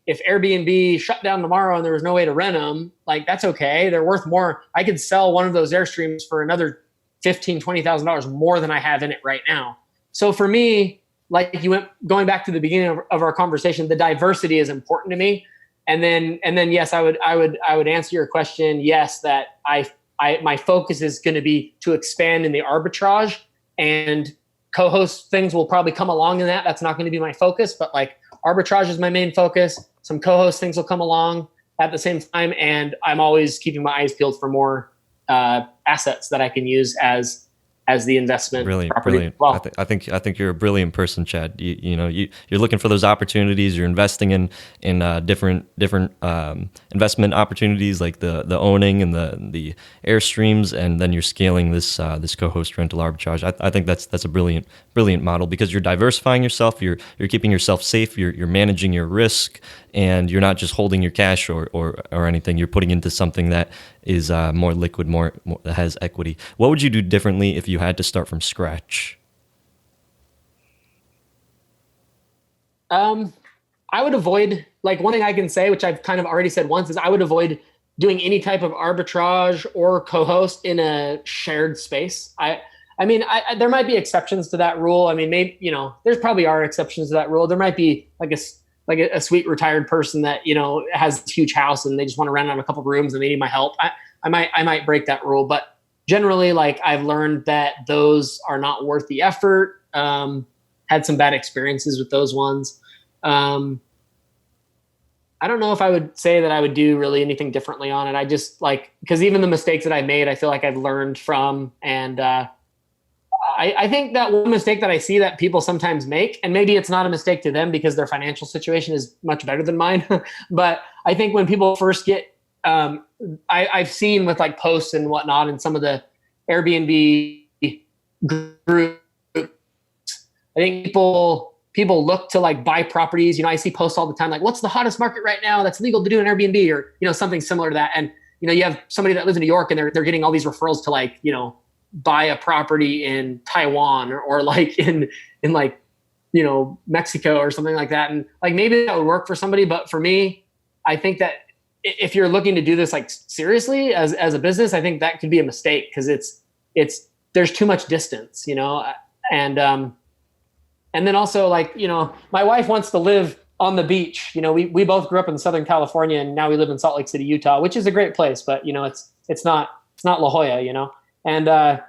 Speaker 1: if Airbnb shut down tomorrow and there was no way to rent them, like that's okay. They're worth more. I could sell one of those Airstreams for another $15,000, $20,000 more than I have in it right now. So for me, like going back to the beginning of our conversation, the diversity is important to me. And then yes, I would answer your question. Yes, that my focus is going to be to expand in the arbitrage, and co-host things will probably come along in that. That's not going to be my focus, but like arbitrage is my main focus. Some co-host things will come along at the same time. And I'm always keeping my eyes peeled for more assets that I can use as the investment.
Speaker 2: Brilliant. Well, I think you're a brilliant person, Chad. You're looking for those opportunities. You're investing in different investment opportunities like the owning and the Airstreams, and then you're scaling this co-host rental arbitrage. I think that's a brilliant model, because you're diversifying yourself. You're keeping yourself safe. You're managing your risk, and you're not just holding your cash or anything. You're putting into something that is more liquid, more that has equity. What would you do differently if you had to start from scratch?
Speaker 1: I would avoid, like, one thing I can say, which I've kind of already said once, is I would avoid doing any type of arbitrage or co-host in a shared space. I mean, there might be exceptions to that rule. I mean, maybe, there's probably are exceptions to that rule. There might be like a sweet retired person that, has this huge house and they just want to rent out a couple of rooms and they need my help. I might break that rule, but generally, like, I've learned that those are not worth the effort. Had some bad experiences with those ones. I don't know if I would say that I would do really anything differently on it. I just because even the mistakes that I made, I feel like I've learned from. And I think that one mistake that I see that people sometimes make, and maybe it's not a mistake to them because their financial situation is much better than mine, but I think when people first get, I've seen with like posts and whatnot and some of the Airbnb groups, I think people look to like buy properties. I see posts all the time, like, what's the hottest market right now that's legal to do an Airbnb, or, something similar to that. And, you have somebody that lives in New York and they're getting all these referrals to like, buy a property in Taiwan or like in like, Mexico or something like that. And like, maybe that would work for somebody, but for me, I think that if you're looking to do this like seriously as a business, I think that could be a mistake, because there's too much distance, and then also, like, my wife wants to live on the beach. We both grew up in Southern California, and now we live in Salt Lake City, Utah, which is a great place, but it's not La Jolla, and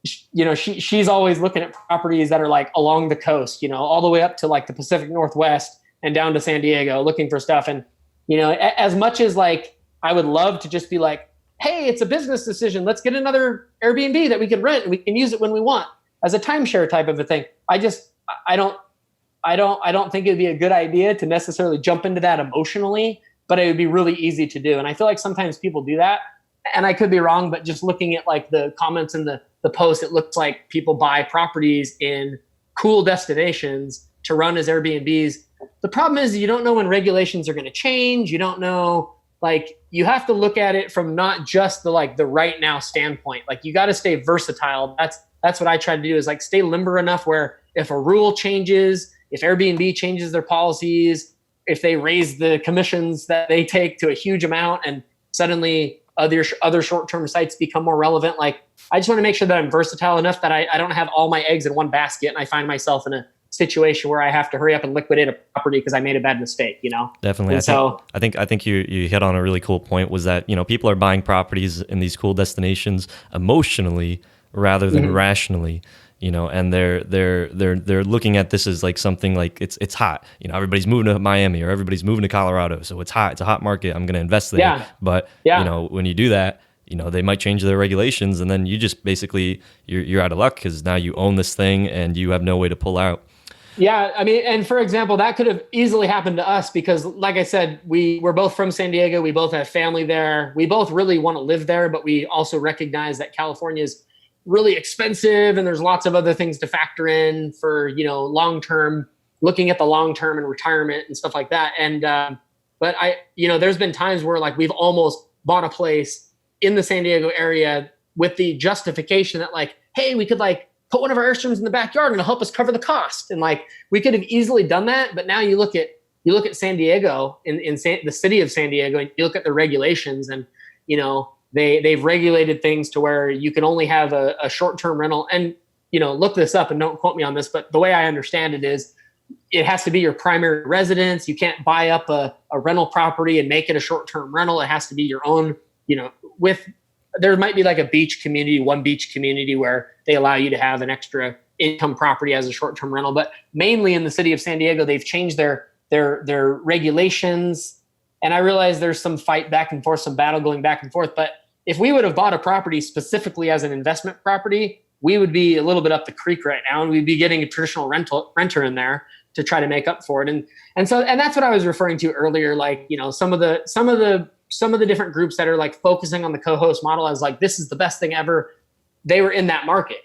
Speaker 1: she's always looking at properties that are like along the coast, all the way up to like the Pacific Northwest and down to San Diego, looking for stuff. And as much as like I would love to just be like, hey, it's a business decision, let's get another Airbnb that we can rent and we can use it when we want as a timeshare type of a thing. I don't think it'd be a good idea to necessarily jump into that emotionally, but it would be really easy to do. And I feel like sometimes people do that, and I could be wrong, but just looking at like the comments and the post, it looks like people buy properties in cool destinations to run as Airbnbs. The problem is you don't know when regulations are going to change. You don't know, like, you have to look at it from not just the right now standpoint. Like, you got to stay versatile. That's what I try to do, is like stay limber enough where if a rule changes, if Airbnb changes their policies, if they raise the commissions that they take to a huge amount and suddenly other short-term sites become more relevant, like, I just want to make sure that I'm versatile enough that I don't have all my eggs in one basket and I find myself in a situation where I have to hurry up and liquidate a property because I made a bad mistake,
Speaker 2: Definitely. I think you hit on a really cool point, was that, people are buying properties in these cool destinations emotionally rather than rationally, and they're looking at this as like something like it's hot. Everybody's moving to Miami or everybody's moving to Colorado, so it's hot. It's a hot market. I'm going to invest there. Yeah. But when you do that, they might change their regulations, and then you just basically you're out of luck, because now you own this thing and you have no way to pull out.
Speaker 1: Yeah, I mean, and for example, that could have easily happened to us because, like I said, we're both from San Diego. We both have family there. We both really want to live there, but we also recognize that California is really expensive and there's lots of other things to factor in for, long-term, looking at the long-term and retirement and stuff like that. And, but there's been times where like we've almost bought a place in the San Diego area with the justification that like, hey, we could like put one of our Airstreams in the backyard and it'll help us cover the cost. And like, we could have easily done that. But now you look at San Diego in the city of San Diego, and you look at the regulations, and, they've regulated things to where you can only have a short-term rental. And, look this up and don't quote me on this, but the way I understand it is it has to be your primary residence. You can't buy up a rental property and make it a short-term rental. It has to be your own, there might be like a one beach community where they allow you to have an extra income property as a short-term rental. But mainly in the city of San Diego, they've changed their regulations. And I realize there's some fight back and forth, some battle going back and forth. But if we would have bought a property specifically as an investment property, we would be a little bit up the creek right now, and we'd be getting a traditional renter in there to try to make up for it. And so that's what I was referring to earlier. Like, some of the different groups that are like focusing on the co-host model as like, this is the best thing ever. They were in that market,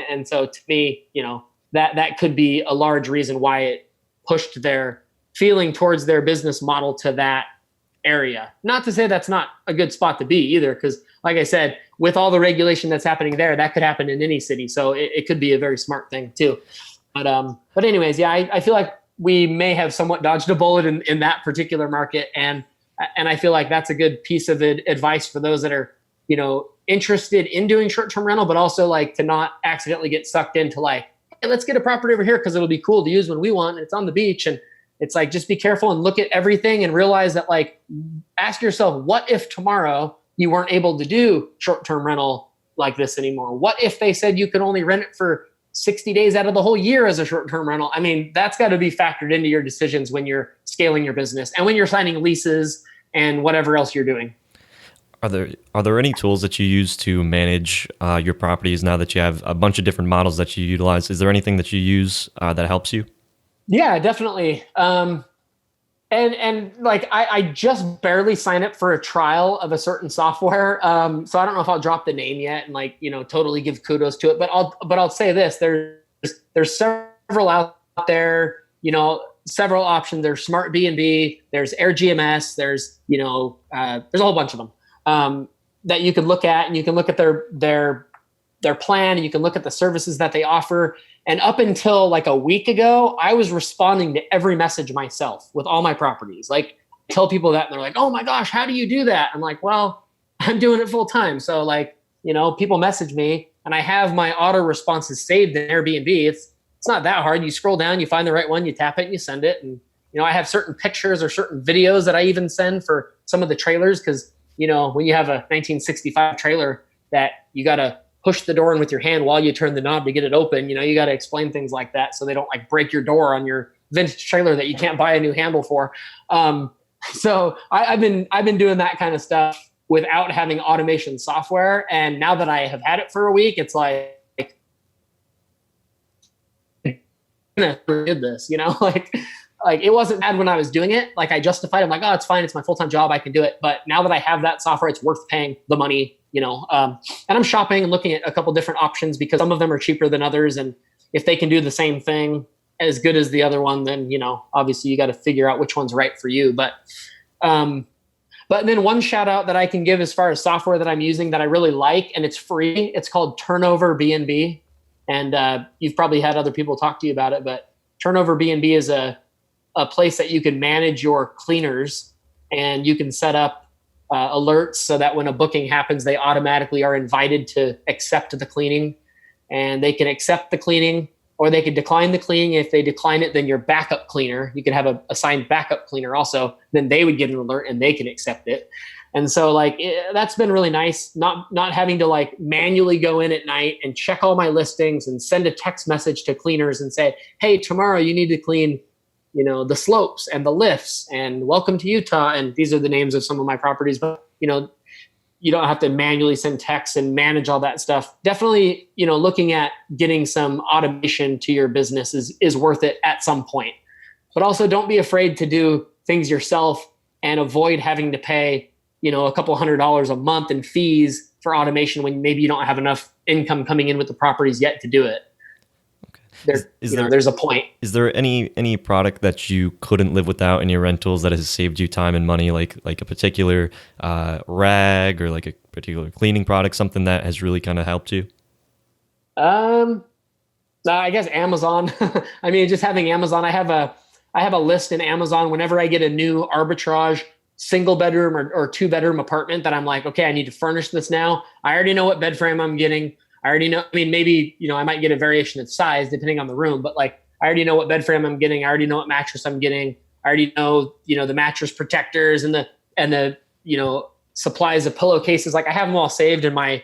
Speaker 1: and so to me, that could be a large reason why it pushed their feeling towards their business model to that area. Not to say that's not a good spot to be either, because like I said, with all the regulation that's happening there, that could happen in any city. So it could be a very smart thing too. But anyways, yeah, I feel like we may have somewhat dodged a bullet in that particular market. And I feel like that's a good piece of advice for those that are, interested in doing short-term rental, but also like to not accidentally get sucked into like, hey, let's get a property over here because it'll be cool to use when we want. And it's on the beach. And it's like, just be careful and look at everything and realize that, like, ask yourself, what if tomorrow you weren't able to do short-term rental like this anymore? What if they said you could only rent it for 60 days out of the whole year as a short-term rental? I mean, that's got to be factored into your decisions when you're scaling your business and when you're signing leases and whatever else you're doing.
Speaker 2: Are there any tools that you use to manage your properties now that you have a bunch of different models that you utilize? Is there anything that you use that helps you?
Speaker 1: Yeah, definitely. And like I just barely signed up for a trial of a certain software. So I don't know if I'll drop the name yet and like, totally give kudos to it. But I'll say this: there's several out there. Several options. There's Smart B&B. There's AirGMS. There's a whole bunch of them that you can look at, and you can look at their plan, and you can look at the services that they offer. And up until like a week ago, I was responding to every message myself with all my properties. Like, I tell people that and they're like, "Oh my gosh, how do you do that?" I'm like, "Well, I'm doing it full time." So like, people message me and I have my auto responses saved in Airbnb. It's not that hard. You scroll down, you find the right one, you tap it, and you send it. And, I have certain pictures or certain videos that I even send for some of the trailers. Cause when you have a 1965 trailer that you got to push the door in with your hand while you turn the knob to get it open, you got to explain things like that so they don't like break your door on your vintage trailer that you can't buy a new handle for. So I've been doing that kind of stuff without having automation software. And now that I have had it for a week, it's like, did this, like it wasn't bad when I was doing it. Like I justified, I'm like, oh, it's fine. It's my full-time job. I can do it. But now that I have that software, it's worth paying the money, and I'm shopping and looking at a couple different options because some of them are cheaper than others. And if they can do the same thing as good as the other one, then, obviously you got to figure out which one's right for you. But then one shout out that I can give as far as software that I'm using that I really like, and it's free. It's called Turnover B&B. And you've probably had other people talk to you about it, but Turnover B&B is a place that you can manage your cleaners, and you can set up alerts so that when a booking happens, they automatically are invited to accept the cleaning, and they can accept the cleaning or they can decline the cleaning. If they decline it, then your backup cleaner, you could have a assigned backup cleaner also, then they would get an alert and they can accept it. And so like that's been really nice, not having to like manually go in at night and check all my listings and send a text message to cleaners and say, hey, tomorrow you need to clean, the slopes and the lifts, and welcome to Utah. And these are the names of some of my properties, but you don't have to manually send texts and manage all that stuff. Definitely, looking at getting some automation to your business is worth it at some point. But also don't be afraid to do things yourself and avoid having to pay, a couple $100 a month in fees for automation when maybe you don't have enough income coming in with the properties yet to do it. There's a point. Is
Speaker 2: there any product that you couldn't live without in your rentals that has saved you time and money, like a particular rag or like a particular cleaning product, something that has really kind of helped you?
Speaker 1: I guess Amazon. I mean, just having Amazon. I have a list in Amazon whenever I get a new arbitrage single bedroom or two bedroom apartment that I'm like, okay, I need to furnish this now. I already know what bed frame I'm getting. I already know, I mean, maybe, I might get a variation of size depending on the room, but like, I already know what bed frame I'm getting. I already know what mattress I'm getting. I already know, the mattress protectors and the, supplies of pillowcases. Like I have them all saved in my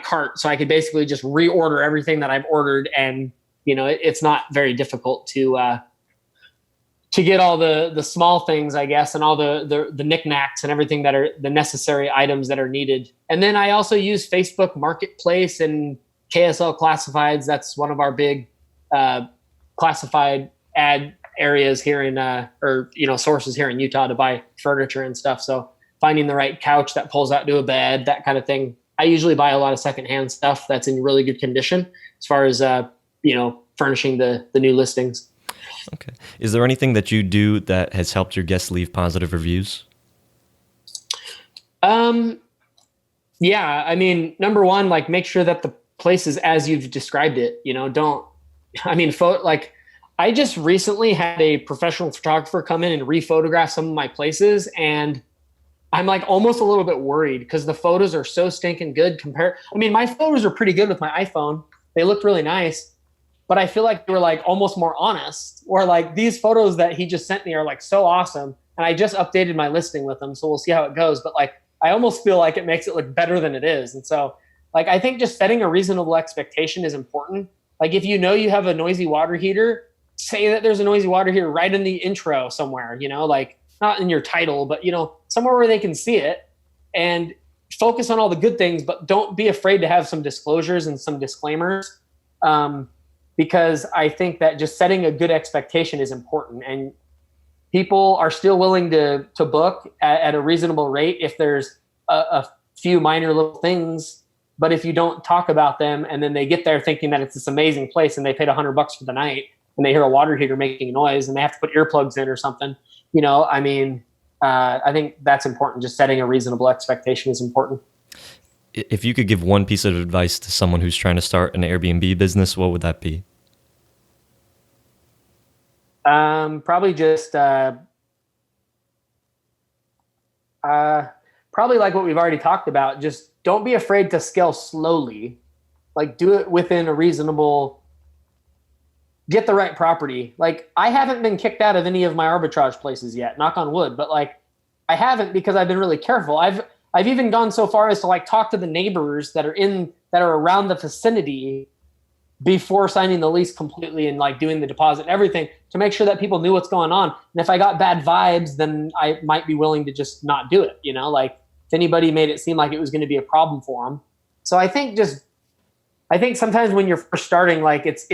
Speaker 1: cart. So I could basically just reorder everything that I've ordered. And, it's not very difficult to get all the small things, I guess, and all the knickknacks and everything that are the necessary items that are needed. And then I also use Facebook Marketplace and KSL Classifieds. That's one of our big classified ad areas here in, sources here in Utah to buy furniture and stuff. So finding the right couch that pulls out to a bed, that kind of thing. I usually buy a lot of secondhand stuff that's in really good condition as far as, furnishing the new listings.
Speaker 2: Okay. Is there anything that you do that has helped your guests leave positive reviews?
Speaker 1: Yeah. I mean, number one, like make sure that the place is as you've described it, I just recently had a professional photographer come in and rephotograph some of my places. And I'm like almost a little bit worried because the photos are so stinking good my photos are pretty good with my iPhone. They looked really nice, but I feel like they were like almost more honest, or like these photos that he just sent me are like so awesome. And I just updated my listing with them. So we'll see how it goes. But like, I almost feel like it makes it look better than it is. And so like, I think just setting a reasonable expectation is important. Like if you have a noisy water heater, say that there's a noisy water heater right in the intro somewhere, like not in your title, but somewhere where they can see it, and focus on all the good things, but don't be afraid to have some disclosures and some disclaimers. Because I think that just setting a good expectation is important, and people are still willing to book at a reasonable rate if there's a few minor little things. But if you don't talk about them and then they get there thinking that it's this amazing place and they paid $100 for the night and they hear a water heater making a noise and they have to put earplugs in or something, I think that's important. Just setting a reasonable expectation is important.
Speaker 2: If you could give one piece of advice to someone who's trying to start an Airbnb business, what would that be?
Speaker 1: Probably just, probably like what we've already talked about. Just don't be afraid to scale slowly. Like do it within a reasonable, get the right property. Like I haven't been kicked out of any of my arbitrage places yet, knock on wood, but like I haven't because I've been really careful. I've even gone so far as to like talk to the neighbors that are around the vicinity before signing the lease completely and like doing the deposit and everything to make sure that people knew what's going on. And if I got bad vibes, then I might be willing to just not do it. Like if anybody made it seem like it was going to be a problem for them. So I think sometimes when you're first starting, like it's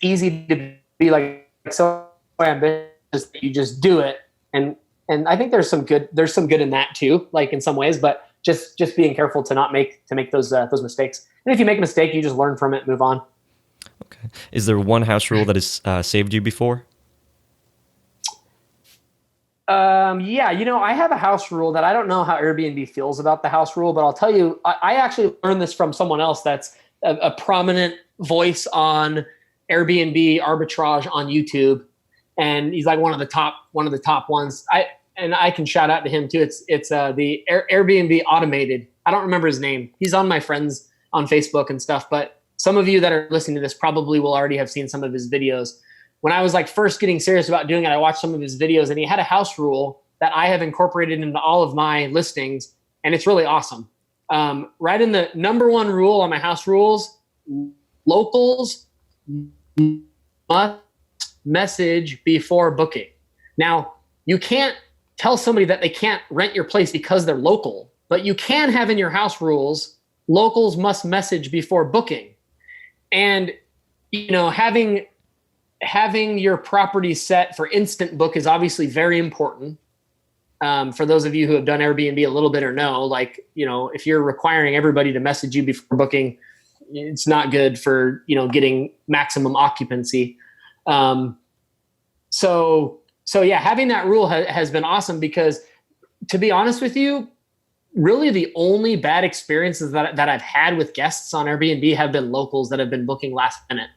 Speaker 1: easy to be like so ambitious that you just do it. And I think there's some good in that too, like in some ways, but just being careful to not make those mistakes. And if you make a mistake, you just learn from it and move on.
Speaker 2: Okay. Is there one house rule that has saved you before?
Speaker 1: Yeah, I have a house rule that I don't know how Airbnb feels about the house rule, but I'll tell you, I actually learned this from someone else that's a prominent voice on Airbnb arbitrage on YouTube. And he's like one of the top ones. I can shout out to him too. It's the Airbnb Automated. I don't remember his name. He's on my friends on Facebook and stuff, but some of you that are listening to this probably will already have seen some of his videos. When I was like first getting serious about doing it, I watched some of his videos and he had a house rule that I have incorporated into all of my listings. And it's really awesome. Right in the number one rule on my house rules, locals must message before booking. Now, you can't tell somebody that they can't rent your place because they're local, but you can have in your house rules, locals must message before booking. And, having your property set for instant book is obviously very important. For those of you who have done Airbnb a little bit or know, like, if you're requiring everybody to message you before booking, it's not good for, getting maximum occupancy. So yeah, having that rule has been awesome because, to be honest with you, really the only bad experiences that I've had with guests on Airbnb have been locals that have been booking last minute.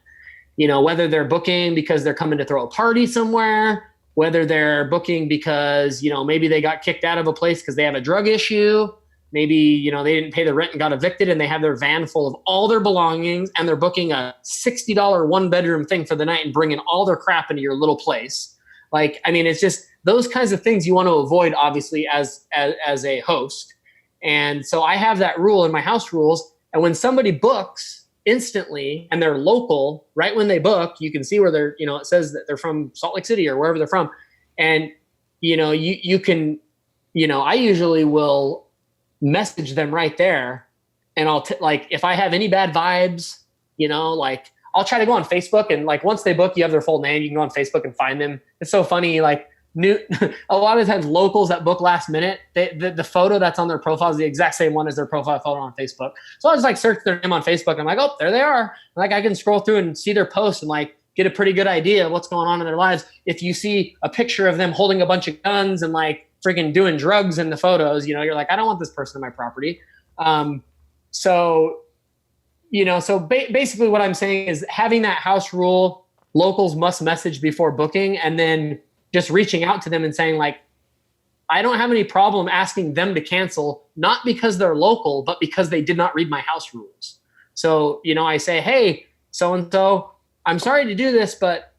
Speaker 1: Whether they're booking because they're coming to throw a party somewhere, whether they're booking because, maybe they got kicked out of a place because they have a drug issue, maybe, they didn't pay the rent and got evicted, and they have their van full of all their belongings, and they're booking a $60 one bedroom thing for the night and bringing all their crap into your little place. Like, I mean, it's just those kinds of things you want to avoid, obviously, as a host. And so I have that rule in my house rules. And when somebody books instantly and they're local, right when they book, you can see where they're, it says that they're from Salt Lake City or wherever they're from. And, you can, I usually will message them right there. And I'll like, if I have any bad vibes, like I'll try to go on Facebook, and like once they book, you have their full name. You can go on Facebook and find them. It's so funny. Like a lot of times locals that book last minute, the photo that's on their profile is the exact same one as their profile photo on Facebook. So I'll just like search their name on Facebook. I'm like, oh, there they are. Like I can scroll through and see their posts and like get a pretty good idea of what's going on in their lives. If you see a picture of them holding a bunch of guns and like freaking doing drugs in the photos, you're like, I don't want this person in my property. Basically what I'm saying is having that house rule, locals must message before booking, and then just reaching out to them and saying like, I don't have any problem asking them to cancel, not because they're local, but because they did not read my house rules. So, I say, hey, so-and-so, I'm sorry to do this, but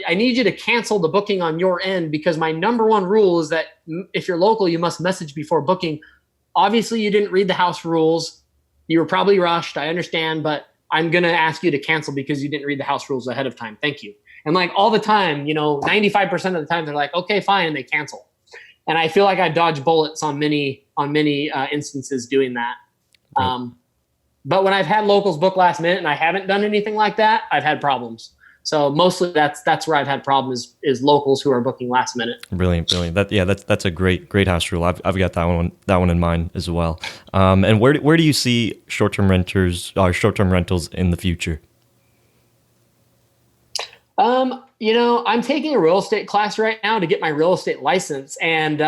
Speaker 1: I need you to cancel the booking on your end, because my number one rule is that if you're local, you must message before booking. Obviously you didn't read the house rules. You were probably rushed. I understand, but I'm going to ask you to cancel because you didn't read the house rules ahead of time. Thank you. And like all the time, 95% of the time they're like, okay, fine. And they cancel. And I feel like I dodged bullets on many instances doing that. Right. But when I've had locals book last minute and I haven't done anything like that, I've had problems. So mostly that's where I've had problems is locals who are booking last minute.
Speaker 2: Brilliant. That's a great house rule. I've got that one in mind as well. And where do you see short-term rentals in the future?
Speaker 1: I'm taking a real estate class right now to get my real estate license, and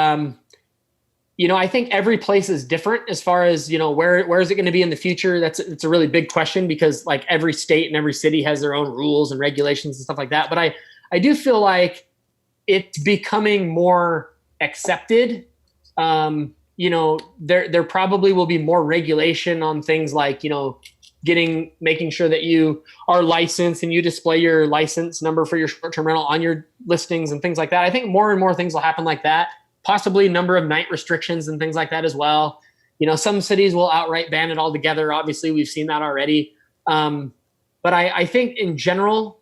Speaker 1: I think every place is different as far as, where is it going to be in the future? It's a really big question, because like every state and every city has their own rules and regulations and stuff like that. But I do feel like it's becoming more accepted. There probably will be more regulation on things like, making sure that you are licensed and you display your license number for your short-term rental on your listings and things like that. I think more and more things will happen like that. Possibly number of night restrictions and things like that as well. Some cities will outright ban it altogether. Obviously, we've seen that already. But I think in general,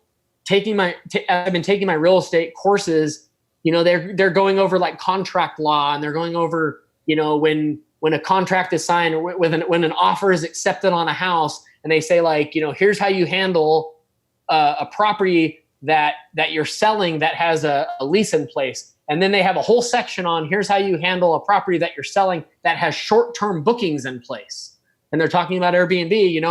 Speaker 1: I've been taking my real estate courses. They're going over like contract law, and they're going over when a contract is signed, or when an offer is accepted on a house, and they say like, here's how you handle a property that you're selling that has a lease in place. And then they have a whole section on here's how you handle a property that you're selling that has short-term bookings in place. And they're talking about Airbnb,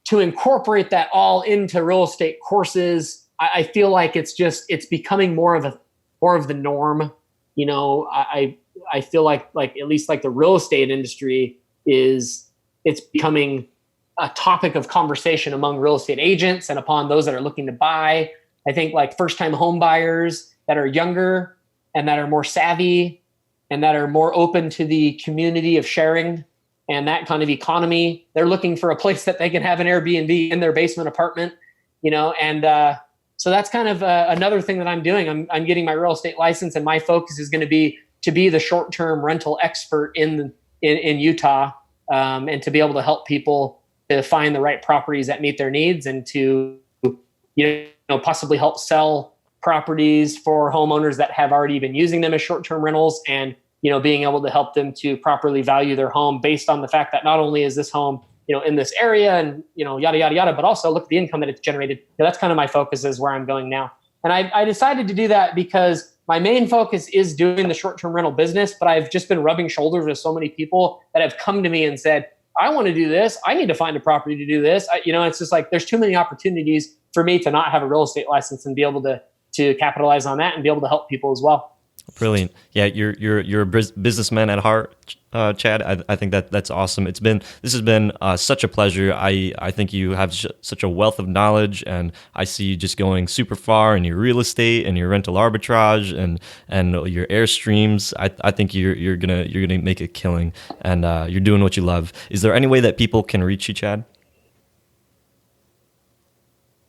Speaker 1: to incorporate that all into real estate courses, I feel like it's becoming more of the norm. I feel like at least like the real estate industry it's becoming a topic of conversation among real estate agents and upon those that are looking to buy. I think like first-time home buyers that are younger and that are more savvy and that are more open to the community of sharing and that kind of economy, they're looking for a place that they can have an Airbnb in their basement apartment, so that's kind of another thing that I'm doing. I'm getting my real estate license, and my focus is going to be the short-term rental expert in Utah, and to be able to help people to find the right properties that meet their needs, and to possibly help sell properties for homeowners that have already been using them as short-term rentals, and being able to help them to properly value their home based on the fact that not only is this home in this area and yada yada yada, but also look at the income that it's generated. That's kind of my focus, is where I'm going now. And I decided to do that because my main focus is doing the short-term rental business, but I've just been rubbing shoulders with so many people that have come to me and said, I want to do this. I need to find a property to do this. It's just like there's too many opportunities for me to not have a real estate license and be able to capitalize on that and be able to help people as well.
Speaker 2: Brilliant. Yeah, you're a businessman at heart, Chad. I think that's awesome. This has been such a pleasure. I think you have such a wealth of knowledge, and I see you just going super far in your real estate and your rental arbitrage and your Airstreams. I think you're gonna make a killing, and you're doing what you love. Is there any way that people can reach you, Chad?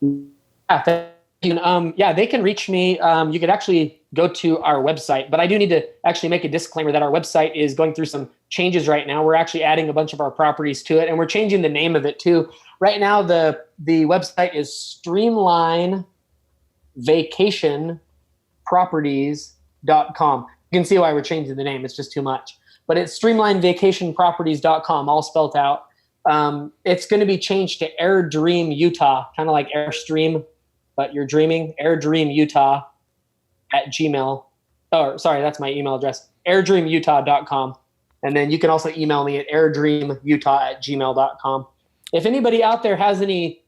Speaker 1: Yeah, thank you. Yeah, they can reach me. You could actually go to our website, but I do need to actually make a disclaimer that our website is going through some changes right now. We're actually adding a bunch of our properties to it, and we're changing the name of it too. Right now, the website is streamlinevacationproperties.com. You can see why we're changing the name. It's just too much. But it's streamlinevacationproperties.com, all spelled out. It's going to be changed to Airdream Utah, kind of like Airstream, but you're dreaming. Airdream Utah at Gmail. Oh, sorry, that's my email address. airdreamutah.com. And then you can also email me at airdreamutah@gmail.com. If anybody out there has any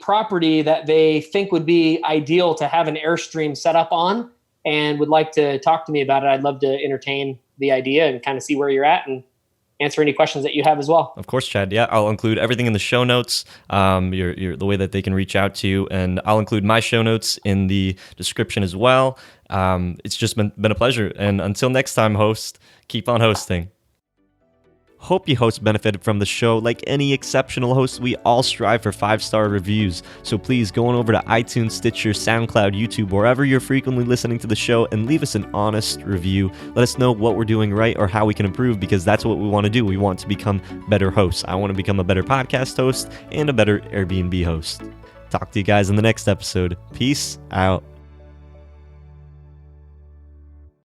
Speaker 1: property that they think would be ideal to have an Airstream set up on and would like to talk to me about it, I'd love to entertain the idea and kind of see where you're at and answer any questions that you have as well.
Speaker 2: Of course, Chad. Yeah, I'll include everything in the show notes, the way that they can reach out to you, and I'll include my show notes in the description as well. It's just been a pleasure. And until next time, host, keep on hosting. Hope you hosts benefited from the show. Like any exceptional host, we all strive for 5-star reviews. So please go on over to iTunes, Stitcher, SoundCloud, YouTube, wherever you're frequently listening to the show, and leave us an honest review. Let us know what we're doing right or how we can improve, because that's what we want to do. We want to become better hosts. I want to become a better podcast host and a better Airbnb host. Talk to you guys in the next episode. Peace out.